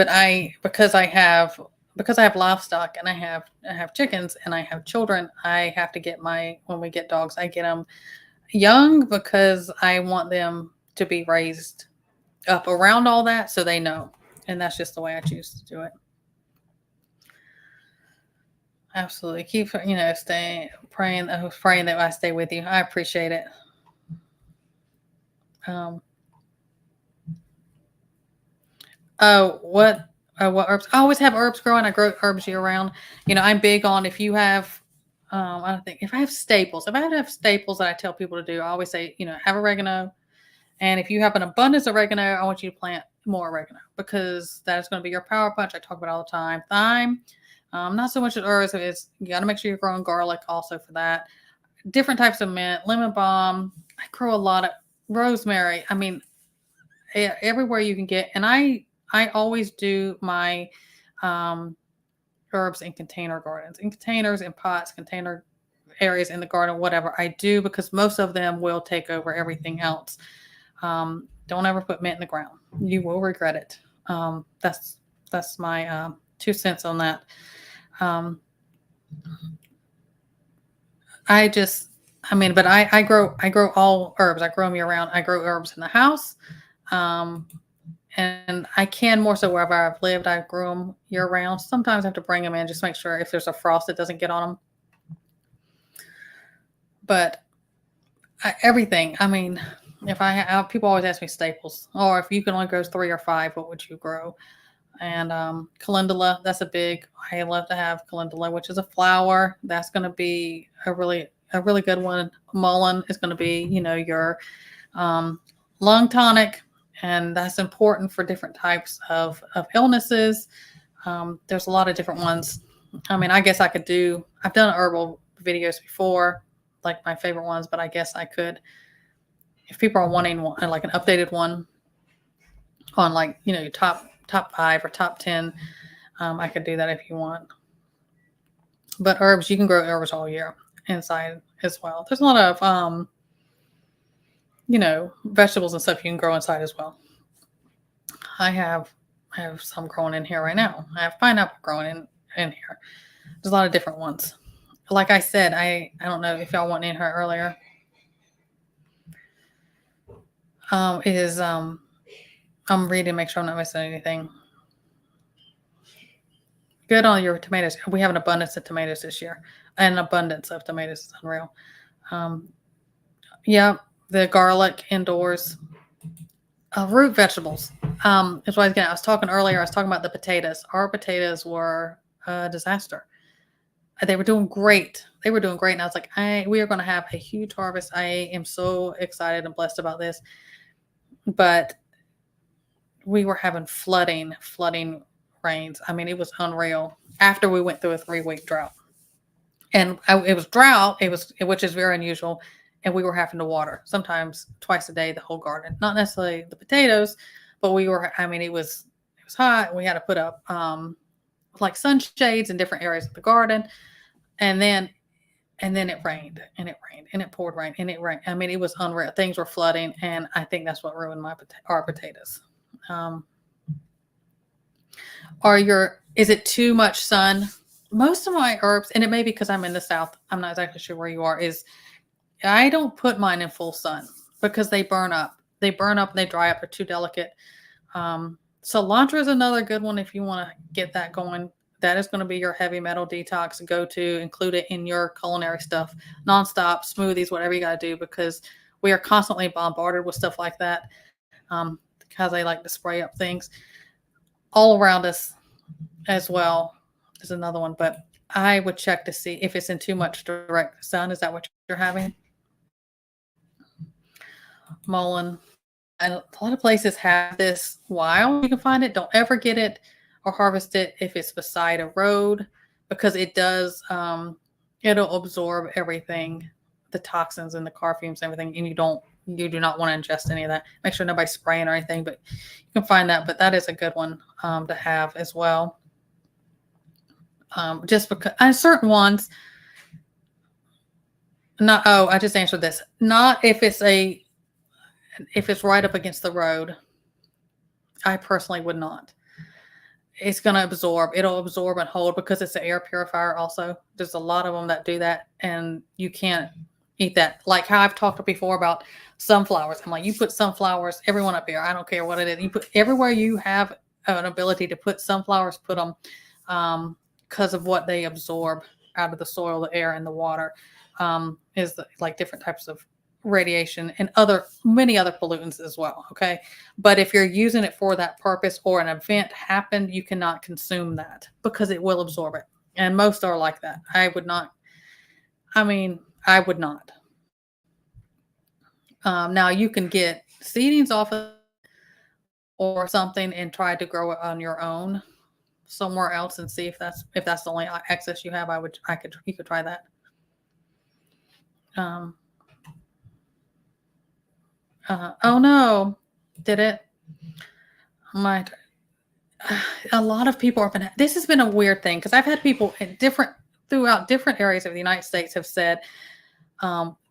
[SPEAKER 1] because I have livestock and I have chickens and I have children, I have to get when we get dogs, I get them young because I want them to be raised up around all that so they know. And that's just the way I choose to do it. Absolutely. Keep, praying that I stay with you. I appreciate it. What herbs? I always have herbs growing. I grow herbs year round. I'm big on if you have, I don't think if I have staples, if I have staples that I tell people to do, I always say, have oregano. And if you have an abundance of oregano, I want you to plant more oregano because that is going to be your power punch. I talk about it all the time. Thyme, not so much as herbs. You got to make sure you're growing garlic also for that. Different types of mint, lemon balm. I grow a lot of rosemary. I mean, everywhere you can get. And I always do my herbs in container gardens, in containers, in pots, container areas in the garden, whatever I do, because most of them will take over everything else. Don't ever put mint in the ground. You will regret it. That's my 2 cents on that. But I grow all herbs. I grow them year round. I grow herbs in the house. And I can more so wherever I've lived, I grew them year round. Sometimes I have to bring them in, just make sure if there's a frost, it doesn't get on them. But everything, I mean, if people always ask me staples, or if you can only grow 3 or 5, what would you grow? And calendula, that's I love to have calendula, which is a flower. That's going to be a really good one. Mullein is going to be, your lung tonic, and that's important for different types of illnesses. There's a lot of different ones. I mean, I guess I've done herbal videos before, like my favorite ones, but I guess I could, if people are wanting one, like an updated one on like, your top 5 or top 10. I could do that if you want. But herbs, you can grow herbs all year inside as well. There's a lot of vegetables and stuff you can grow inside as well. I have some growing in here right now. I have pineapple growing in here. There's a lot of different ones. Like I said, I don't know if y'all went in here earlier. I'm reading to make sure I'm not missing anything. Good on your tomatoes. We have an abundance of tomatoes this year. An abundance of tomatoes is unreal. Yeah, the garlic indoors. Root vegetables. That's why I was talking earlier. I was talking about the potatoes. Our potatoes were a disaster. They were doing great. And I was like, we are going to have a huge harvest. I am so excited and blessed about this. But we were having flooding rains. I mean, it was unreal after we went through a 3-week drought. And it was drought, which is very unusual. And we were having to water sometimes twice a day, the whole garden, not necessarily the potatoes, but it was hot. We had to put up like sunshades in different areas of the garden. And then it rained and it rained and it poured rain and it rained. I mean, it was unreal. Things were flooding. And I think that's what ruined our potatoes. Is it too much sun? Most of my herbs, and it may be because I'm in the South, I'm not exactly sure where you are, I don't put mine in full sun because they burn up. They burn up and they dry up. They're too delicate. Cilantro is another good one if you want to get that going. That is going to be your heavy metal detox. Go to include it in your culinary stuff, nonstop, smoothies, whatever you got to do, because we are constantly bombarded with stuff like that because they like to spray up things all around us as well. Is another one, but I would check to see if it's in too much direct sun. Is that what you're having? Mullein. And a lot of places have this wild. You can find it. Don't ever get it or harvest it if it's beside a road, because it does, it'll absorb everything, the toxins and the car fumes and everything. And you do not want to ingest any of that. Make sure nobody's spraying or anything, but you can find that. But that is a good one to have as well. Just because certain ones, I just answered this. Not if it's right up against the road. I personally would not. It's going to absorb. It'll absorb and hold because it's an air purifier also. There's a lot of them that do that, and you can't eat that. Like how I've talked before about sunflowers. I'm like, you put sunflowers, everyone up here, I don't care what it is. You put everywhere you have an ability to put sunflowers, put them because of what they absorb out of the soil, the air, and the water is like different types of radiation and many other pollutants as well. Okay. But if you're using it for that purpose or an event happened, you cannot consume that because it will absorb it. And most are like that. I would not. Now you can get seedings off of or something and try to grow it on your own somewhere else and see if that's the only access you have. You could try that. Oh no, did it? A lot of people this has been a weird thing because I've had people throughout different areas of the United States have said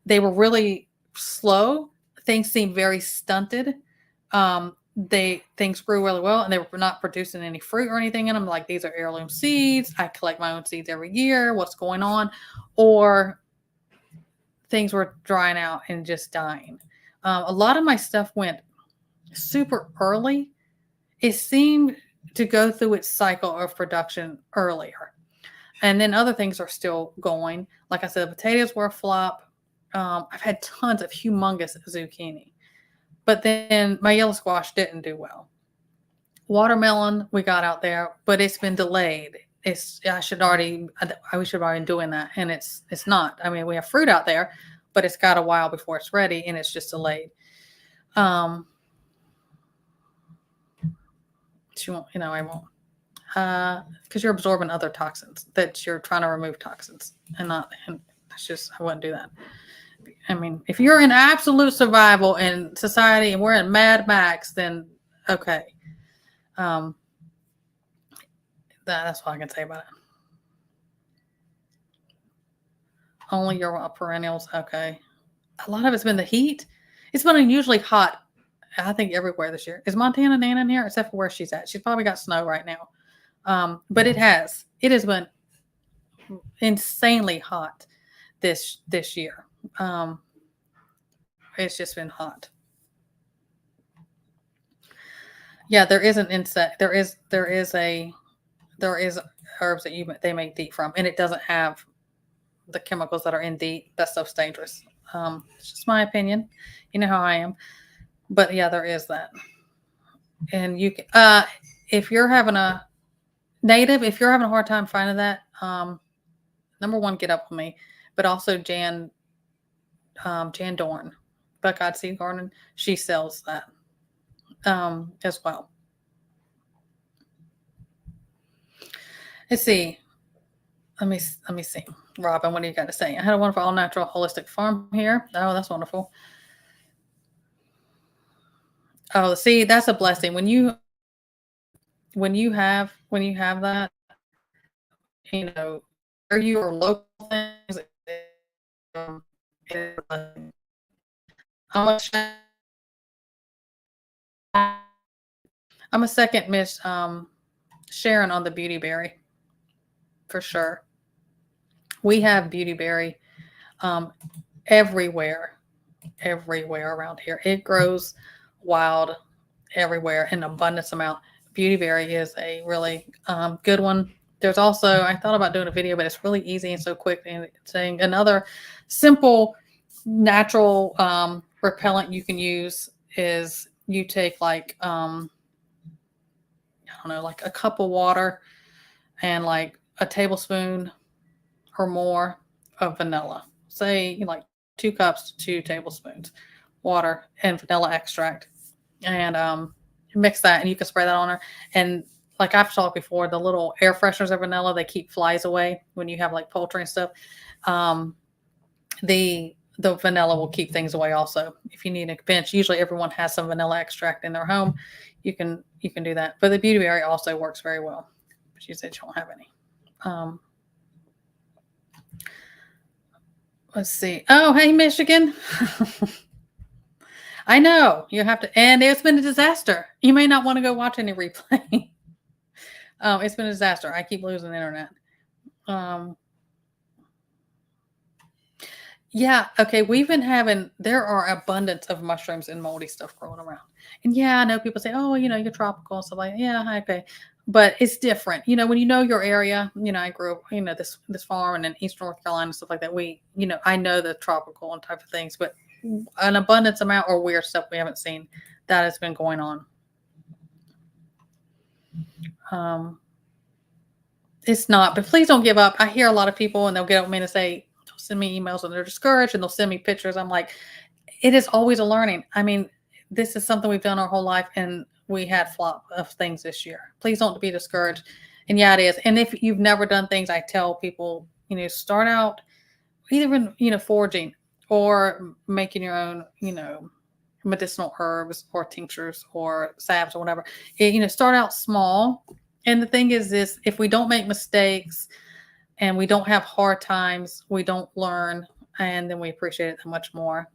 [SPEAKER 1] they were really slow. Things seemed very stunted. Things grew really well and they were not producing any fruit or anything in them. Like, these are heirloom seeds. I collect my own seeds every year. What's going on? Or things were drying out and just dying. A lot of my stuff went super early. It seemed to go through its cycle of production earlier. And then other things are still going. Like I said, potatoes were a flop. I've had tons of humongous zucchini. But then my yellow squash didn't do well. Watermelon we got out there, but it's been delayed. We should have already been doing that, and it's not. I mean, we have fruit out there, but it's got a while before it's ready, and it's just delayed. I won't. Because you're absorbing other toxins that you're trying to remove toxins, and that's just, I wouldn't do that. I mean, if you're in absolute survival in society and we're in Mad Max, then okay. Um, that's all I can say about it. Only your perennials. Okay. A lot of it's been the heat. It's been unusually hot, I think, everywhere this year. Is Montana Nana in here? Except for where she's at. She's probably got snow right now. But it has been insanely hot this year. It's just been hot. Yeah, there is an insect. There is herbs that they make DEET from, and it doesn't have the chemicals that are in DEET. That stuff's dangerous. It's just my opinion. You know how I am. But yeah, there is that. And you can, if you're having a hard time finding that, number one, get up with me. But also Jan Dorn, Buckeye Seed Garden, she sells that as well. Let's see. Let me see. Robin, what do you got to say? I had a wonderful all-natural holistic farm here. Oh, that's wonderful. Oh, see, that's a blessing. When you have that, you know, are you or local things? I'm a second Miss Sharon on the beauty berry for sure. We have beauty berry everywhere around here. It grows wild everywhere in abundance amount. Beauty berry is a really good one. There's also, I thought about doing a video, but it's really easy and so quick. And saying another simple natural repellent you can use is you take like I don't know, like a cup of water and like a tablespoon or more of vanilla. Say like 2 cups to 2 tablespoons water and vanilla extract, and mix that, and you can spray that on her. And like I've talked before, the little air fresheners of vanilla, they keep flies away when you have like poultry and stuff. The vanilla will keep things away also. If you need a pinch, usually everyone has some vanilla extract in their home. You can do that. But the beauty berry also works very well. But you said you don't have any. Let's see. Oh, hey, Michigan. I know you have to, and it's been a disaster. You may not want to go watch any replay. It's been a disaster. I keep losing the internet. Yeah. Okay. We've been there are abundance of mushrooms and moldy stuff growing around. And yeah, I know people say, oh, you're tropical and stuff like that. Yeah. Okay. But it's different. When you know your area, I grew up, this farm and in Eastern North Carolina and stuff like that. I know the tropical and type of things, but an abundance amount or weird stuff we haven't seen that has been going on. It's not, but please don't give up. I hear a lot of people and they'll get up with me and say, send me emails and they're discouraged and they'll send me pictures. I'm like, it is always a learning. I mean, this is something we've done our whole life and we had flop of things this year. Please don't be discouraged. And yeah, it is. And if you've never done things, I tell people, start out either in, foraging or making your own, medicinal herbs or tinctures or salves or whatever. Start out small. And the thing is this, if we don't make mistakes and we don't have hard times, we don't learn, and then we appreciate it that much more.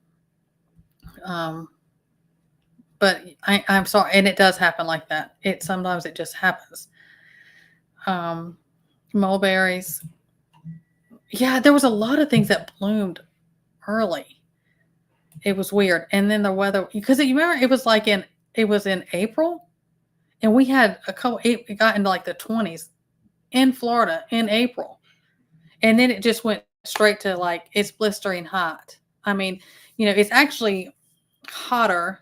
[SPEAKER 1] But I'm sorry, and it does happen like that. Sometimes it just happens. Mulberries. Yeah, there was a lot of things that bloomed early. It was weird. And then the weather, because you remember it was in April, and we had it got into like the 20s in Florida in April. And then it just went straight to like, it's blistering hot. I mean, it's actually hotter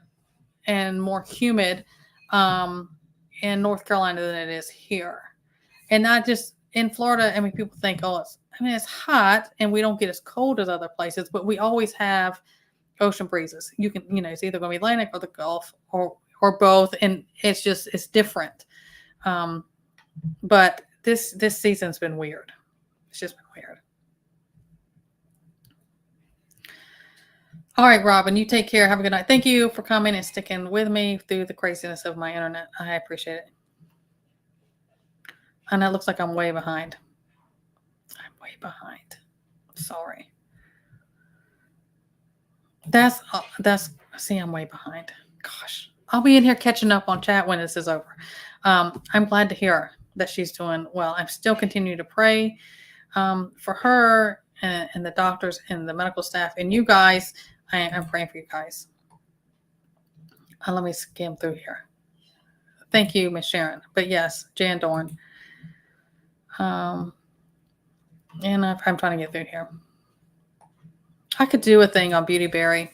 [SPEAKER 1] and more humid in North Carolina than it is here. And not just in Florida. I mean, people think, it's hot and we don't get as cold as other places, but we always have ocean breezes. You can, it's either going to be Atlantic or the Gulf or both. And it's different. But this season's been weird. It's just been weird. All right, Robin, you take care. Have a good night. Thank you for coming and sticking with me through the craziness of my internet. I appreciate it. And it looks like I'm way behind. I'm way behind. Sorry. See, I'm way behind. Gosh, I'll be in here catching up on chat when this is over. I'm glad to hear that she's doing well. I'm still continuing to pray for her and the doctors and the medical staff and you guys. I'm praying for you guys. Let me skim through here. Thank you, Miss Sharon. But yes, Jan Dorn. And I'm trying to get through here. I could do a thing on Beauty Berry.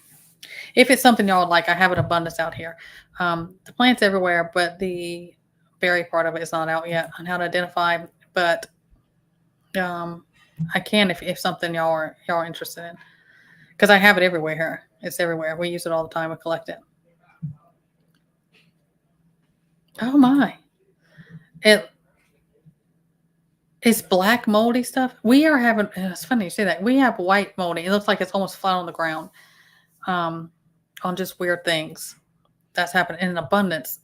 [SPEAKER 1] If it's something y'all would like, I have an abundance out here. The plant's everywhere, but the berry part of it is not out yet on how to identify. But I can if something y'all are interested in, because I have it everywhere here. It's everywhere. We use it all the time. We collect it. Oh my! It's black moldy stuff. We are having. It's funny you say that. We have white moldy. It looks like it's almost flat on the ground. On just weird things. That's happened in an abundance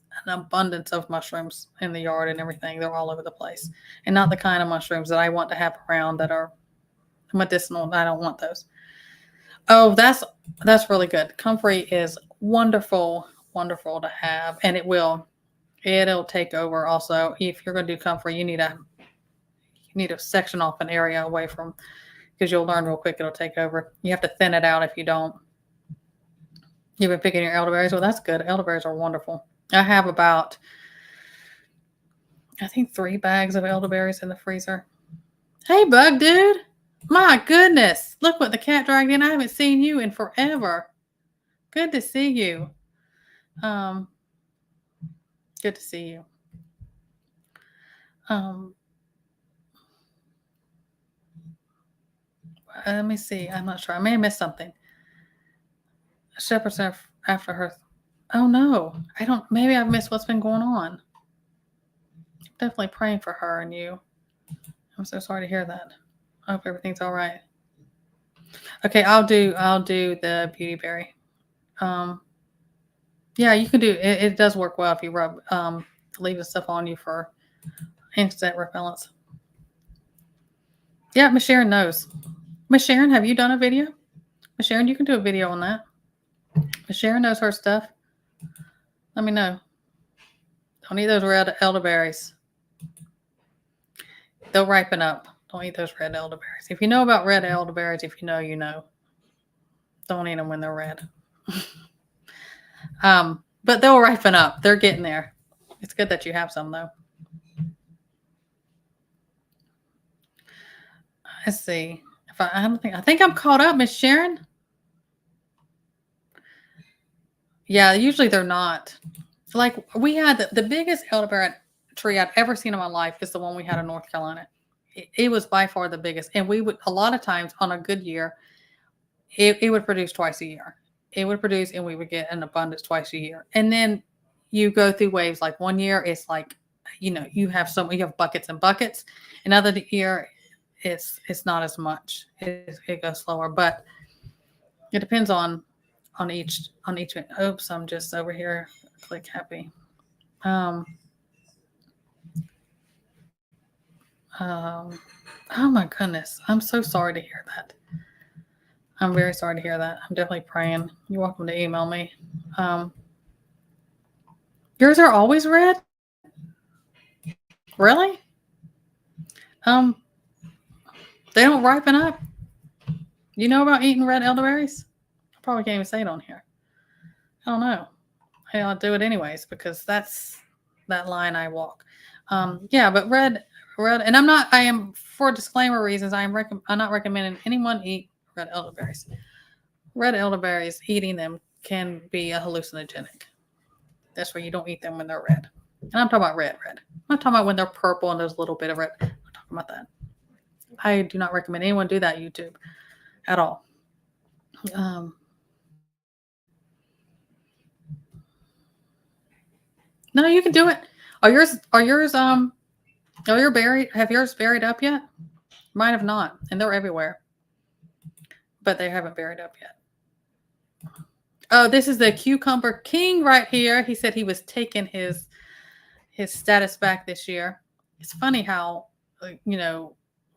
[SPEAKER 1] of mushrooms in the yard and everything. They're all over the place, and not the kind of mushrooms that I want to have around that are medicinal. I don't want those. Oh, that's really good. Comfrey is wonderful to have, and it'll take over. Also, if you're going to do comfrey, you need a section off an area away from, because you'll learn real quick it'll take over. You have to thin it out if you don't. You've been picking your elderberries. Well, that's good. Elderberries are wonderful. I have about, I think, 3 bags of elderberries in the freezer. Hey, Bug Dude. My goodness. Look what the cat dragged in. I haven't seen you in forever. Good to see you. Good to see you. Let me see. I'm not sure. I may have missed something. Shepherd's after her. Oh no, I don't. Maybe I've missed what's been going on. Definitely praying for her and you. I'm so sorry to hear that. I hope everything's all right. Okay, I'll do the beauty berry. Yeah, you can do it. It does work well if you rub leave the stuff on you for insect repellents. Yeah, Miss Sharon knows. Miss Sharon, have you done a video? Miss Sharon, you can do a video on that. Miss Sharon knows her stuff. Let me know. Don't eat those red elderberries. They'll ripen up. Don't eat those red elderberries. If you know about red elderberries, if you know, you know. Don't eat them when they're red. But they'll ripen up. They're getting there. It's good that you have some, though. Let's see. I think I'm caught up, Miss Sharon. Yeah, usually they're not. Like, we had the biggest elderberry tree I'd ever seen in my life is the one we had in North Carolina. It was by far the biggest. And we would, a lot of times on a good year, it would produce twice a year. It would produce and we would get an abundance twice a year. And then you go through waves. Like one year, it's like, you have buckets and buckets. Another year, it's not as much. It goes slower. But it depends on each. Oops, I'm just over here. Click happy. Oh my goodness. I'm so sorry to hear that. I'm very sorry to hear that. I'm definitely praying. You're welcome to email me. Yours are always red? Really? They don't ripen up? You know about eating red elderberries? I probably can't even say it on here. I don't know. Hey, I'll do it anyways because that's that line I walk. Yeah, but red, and I am, for disclaimer reasons, I'm not recommending anyone eat red elderberries. Red elderberries, eating them can be a hallucinogenic. That's where you don't eat them when they're red. And I'm talking about red. I'm not talking about when they're purple and there's a little bit of red. I'm not talking about that. I do not recommend anyone do that YouTube at all. No, you can do it. Are yours buried? Have yours buried up yet? Mine have not, and they're everywhere. But they haven't buried up yet. Oh, this is the Cucumber King right here. He said he was taking his status back this year. It's funny how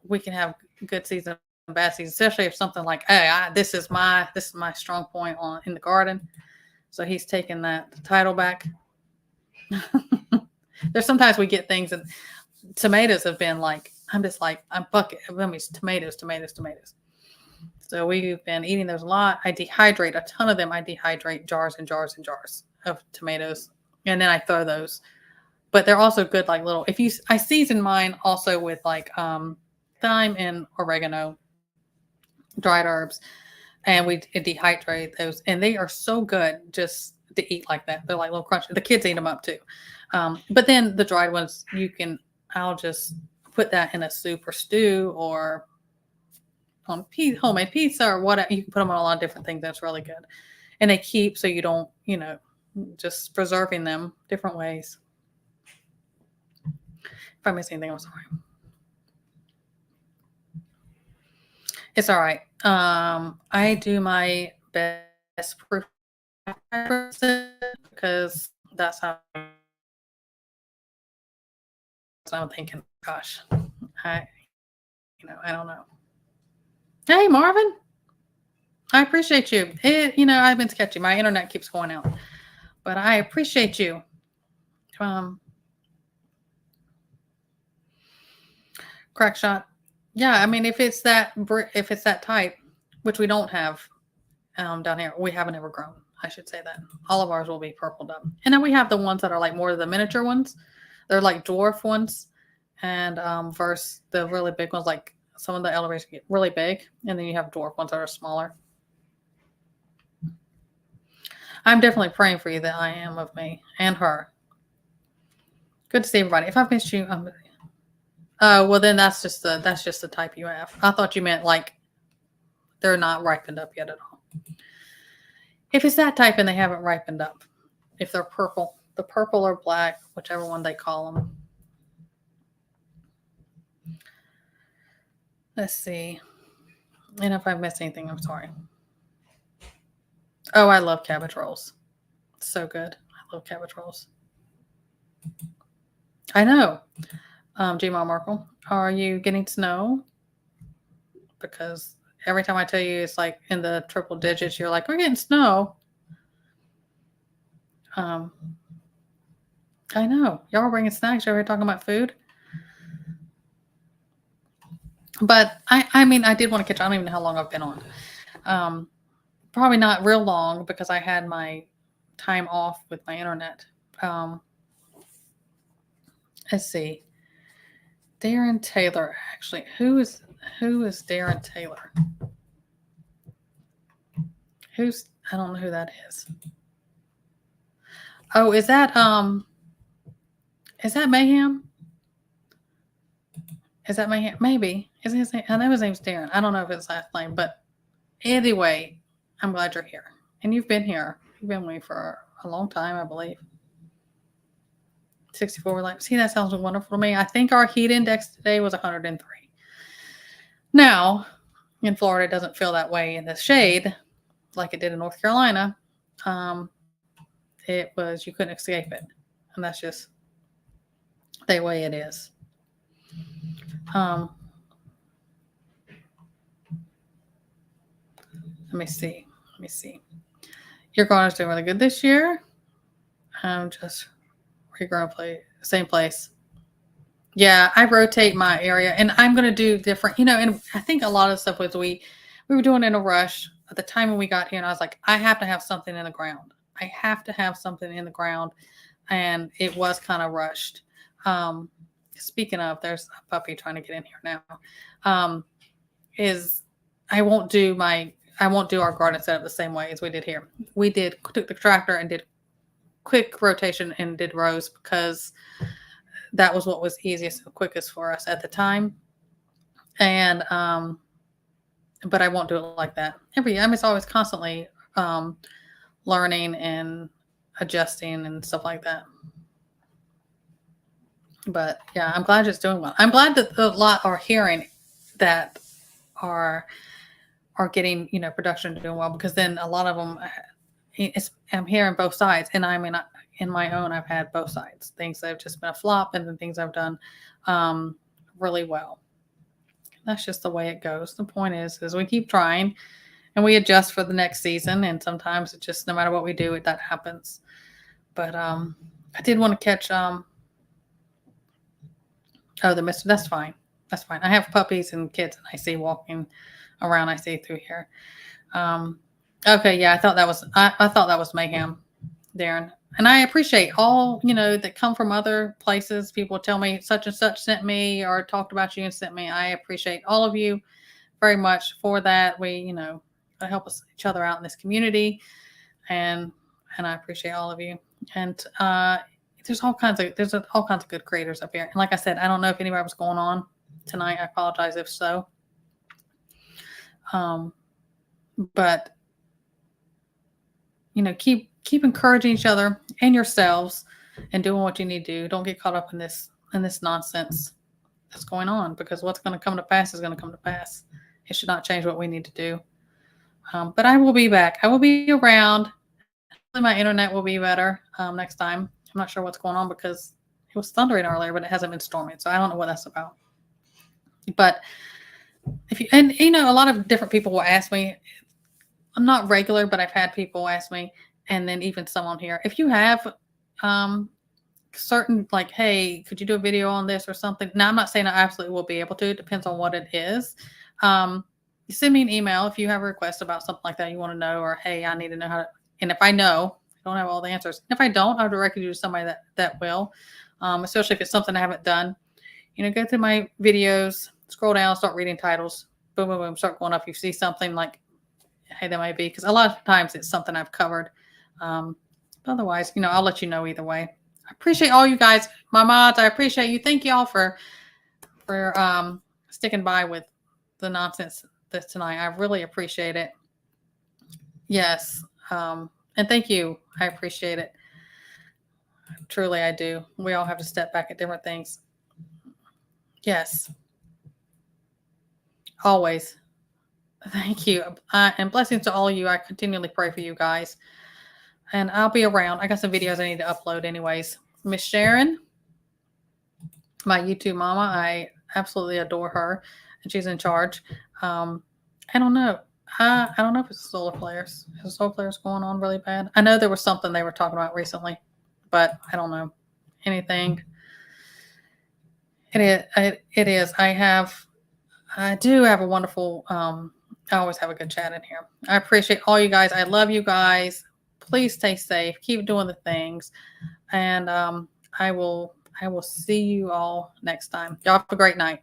[SPEAKER 1] we can have good season and bad season, especially if something like, hey, this is my strong point in the garden. So he's taking that title back. There's sometimes we get things, and tomatoes have been like, I'm bucket. I mean, tomatoes. So we've been eating those a lot. I dehydrate a ton of them. I dehydrate jars and jars and jars of tomatoes, and then I throw those. But they're also good, like little. I season mine also with like thyme and oregano, dried herbs, and we dehydrate those, and they are so good just to eat like that. They're like little crunchy. The kids eat them up too. But then the dried ones, I'll just put that in a soup or stew or on homemade pizza or whatever. You can put them on a lot of different things. That's really good. And they keep, so you don't, just preserving them different ways. If I miss anything, I'm sorry. It's all right. I do my best proof because that's how I'm thinking. Gosh, I don't know. Hey, Marvin, I appreciate you. I've been sketchy. My internet keeps going out, but I appreciate you. Crack shot. Yeah, I mean, if it's that type, which we don't have down here, we haven't ever grown. I should say that. All of ours will be purpled up. And then we have the ones that are like more of the miniature ones. They're like dwarf ones. And versus the really big ones, like some of the elevators get really big. And then you have dwarf ones that are smaller. I'm definitely praying for you that I am of me and her. Good to see everybody. If I've missed you, well then that's just the type you have. I thought you meant like they're not ripened up yet at all. If it's that type and they haven't ripened up, if they're purple, the purple or black, whichever one they call them. Let's see. And if I've missed anything, I'm sorry. Oh, I love cabbage rolls. So good. I love cabbage rolls. I know. Gmail Markle, are you getting snow? Because every time I tell you it's like in the triple digits, you're like, we're getting snow. I know. Y'all are bringing snacks. You're talking about food. But I mean, I did want to catch. I don't even know how long I've been on. Probably not real long because I had my time off with my internet. Let's see. Darren Taylor, actually. Who is Darren Taylor? I don't know who that is. Oh, is that Mayhem? Is that Mayhem? Maybe. Is his name? I know his name's Darren. I don't know if it's last name, but anyway, I'm glad you're here. And you've been here. You've been with me for a long time, I believe. 64 like, see, that sounds wonderful to me. I think our heat index today was 103. Now, in Florida, it doesn't feel that way in the shade like it did in North Carolina. It was, you couldn't escape it. And that's just the way it is. Let me see. Your garden's doing really good this year. Just regrowing same place. Yeah, I rotate my area, and I'm going to do different, and I think a lot of stuff was we were doing in a rush at the time when we got here, and I was like, I have to have something in the ground. And it was kind of rushed. Speaking of, there's a puppy trying to get in here now. I won't do our garden setup the same way as we did here. We took the tractor and did quick rotation and did rows because that was what was easiest and quickest for us at the time. And but I won't do it like that every year. It's always constantly learning and adjusting and stuff like that. But yeah, I'm glad it's doing well. I'm glad that a lot are hearing that are getting, production doing well, because then a lot of them, I'm hearing both sides, and I mean, in my own, I've had both sides. Things that have just been a flop, and then things I've done really well. That's just the way it goes. The point is we keep trying, and we adjust for the next season. And sometimes it just, no matter what we do, that happens. But I did want to catch oh, the mister. That's fine. That's fine. I have puppies and kids, and I see walking around. I see through here. Okay, yeah, I thought that was mayhem, Darren. And I appreciate all, that come from other places. People tell me such and such sent me or talked about you and sent me. I appreciate all of you very much for that. We, help us each other out in this community, and I appreciate all of you. And there's all kinds of good creators up here. And like I said, I don't know if anybody was going on tonight. I apologize if so. But keep encouraging each other and yourselves and doing what you need to do. Don't get caught up in this nonsense that's going on, because what's going to come to pass is going to come to pass. It should not change what we need to do. But I will be back. I will be around. My internet will be better next time. I'm not sure what's going on because it was thundering earlier, but it hasn't been storming. So I don't know what that's about. But a lot of different people will ask me. I'm not regular, but I've had people ask me, and then even someone here, if you have certain, like, hey, could you do a video on this or something? Now, I'm not saying I absolutely will be able to. It depends on what it is. You send me an email if you have a request about something like that you want to know, or hey, I need to know how to. And if I know, I don't have all the answers. If I don't, I'll direct you to somebody that will, especially if it's something I haven't done. Go through my videos, scroll down, start reading titles, boom, boom, boom, start going up. You see something like, hey, that might be, because a lot of times it's something I've covered. Otherwise, I'll let you know either way. I appreciate all you guys, my mods. I appreciate you. Thank you all for sticking by with the nonsense this tonight. I really appreciate it. Yes. And thank you. I appreciate it. Truly, I do. We all have to step back at different things. Yes. Always. Thank you. And blessings to all of you. I continually pray for you guys. And I'll be around. I got some videos I need to upload anyways. Miss Sharon, my YouTube mama, I absolutely adore her. And she's in charge. I don't know. I don't know if it's solar flares. Is solar flares going on really bad? I know there was something they were talking about recently, but I don't know anything. It is. I do have a wonderful, I always have a good chat in here. I appreciate all you guys. I love you guys. Please stay safe. Keep doing the things. And I will see you all next time. Y'all have a great night.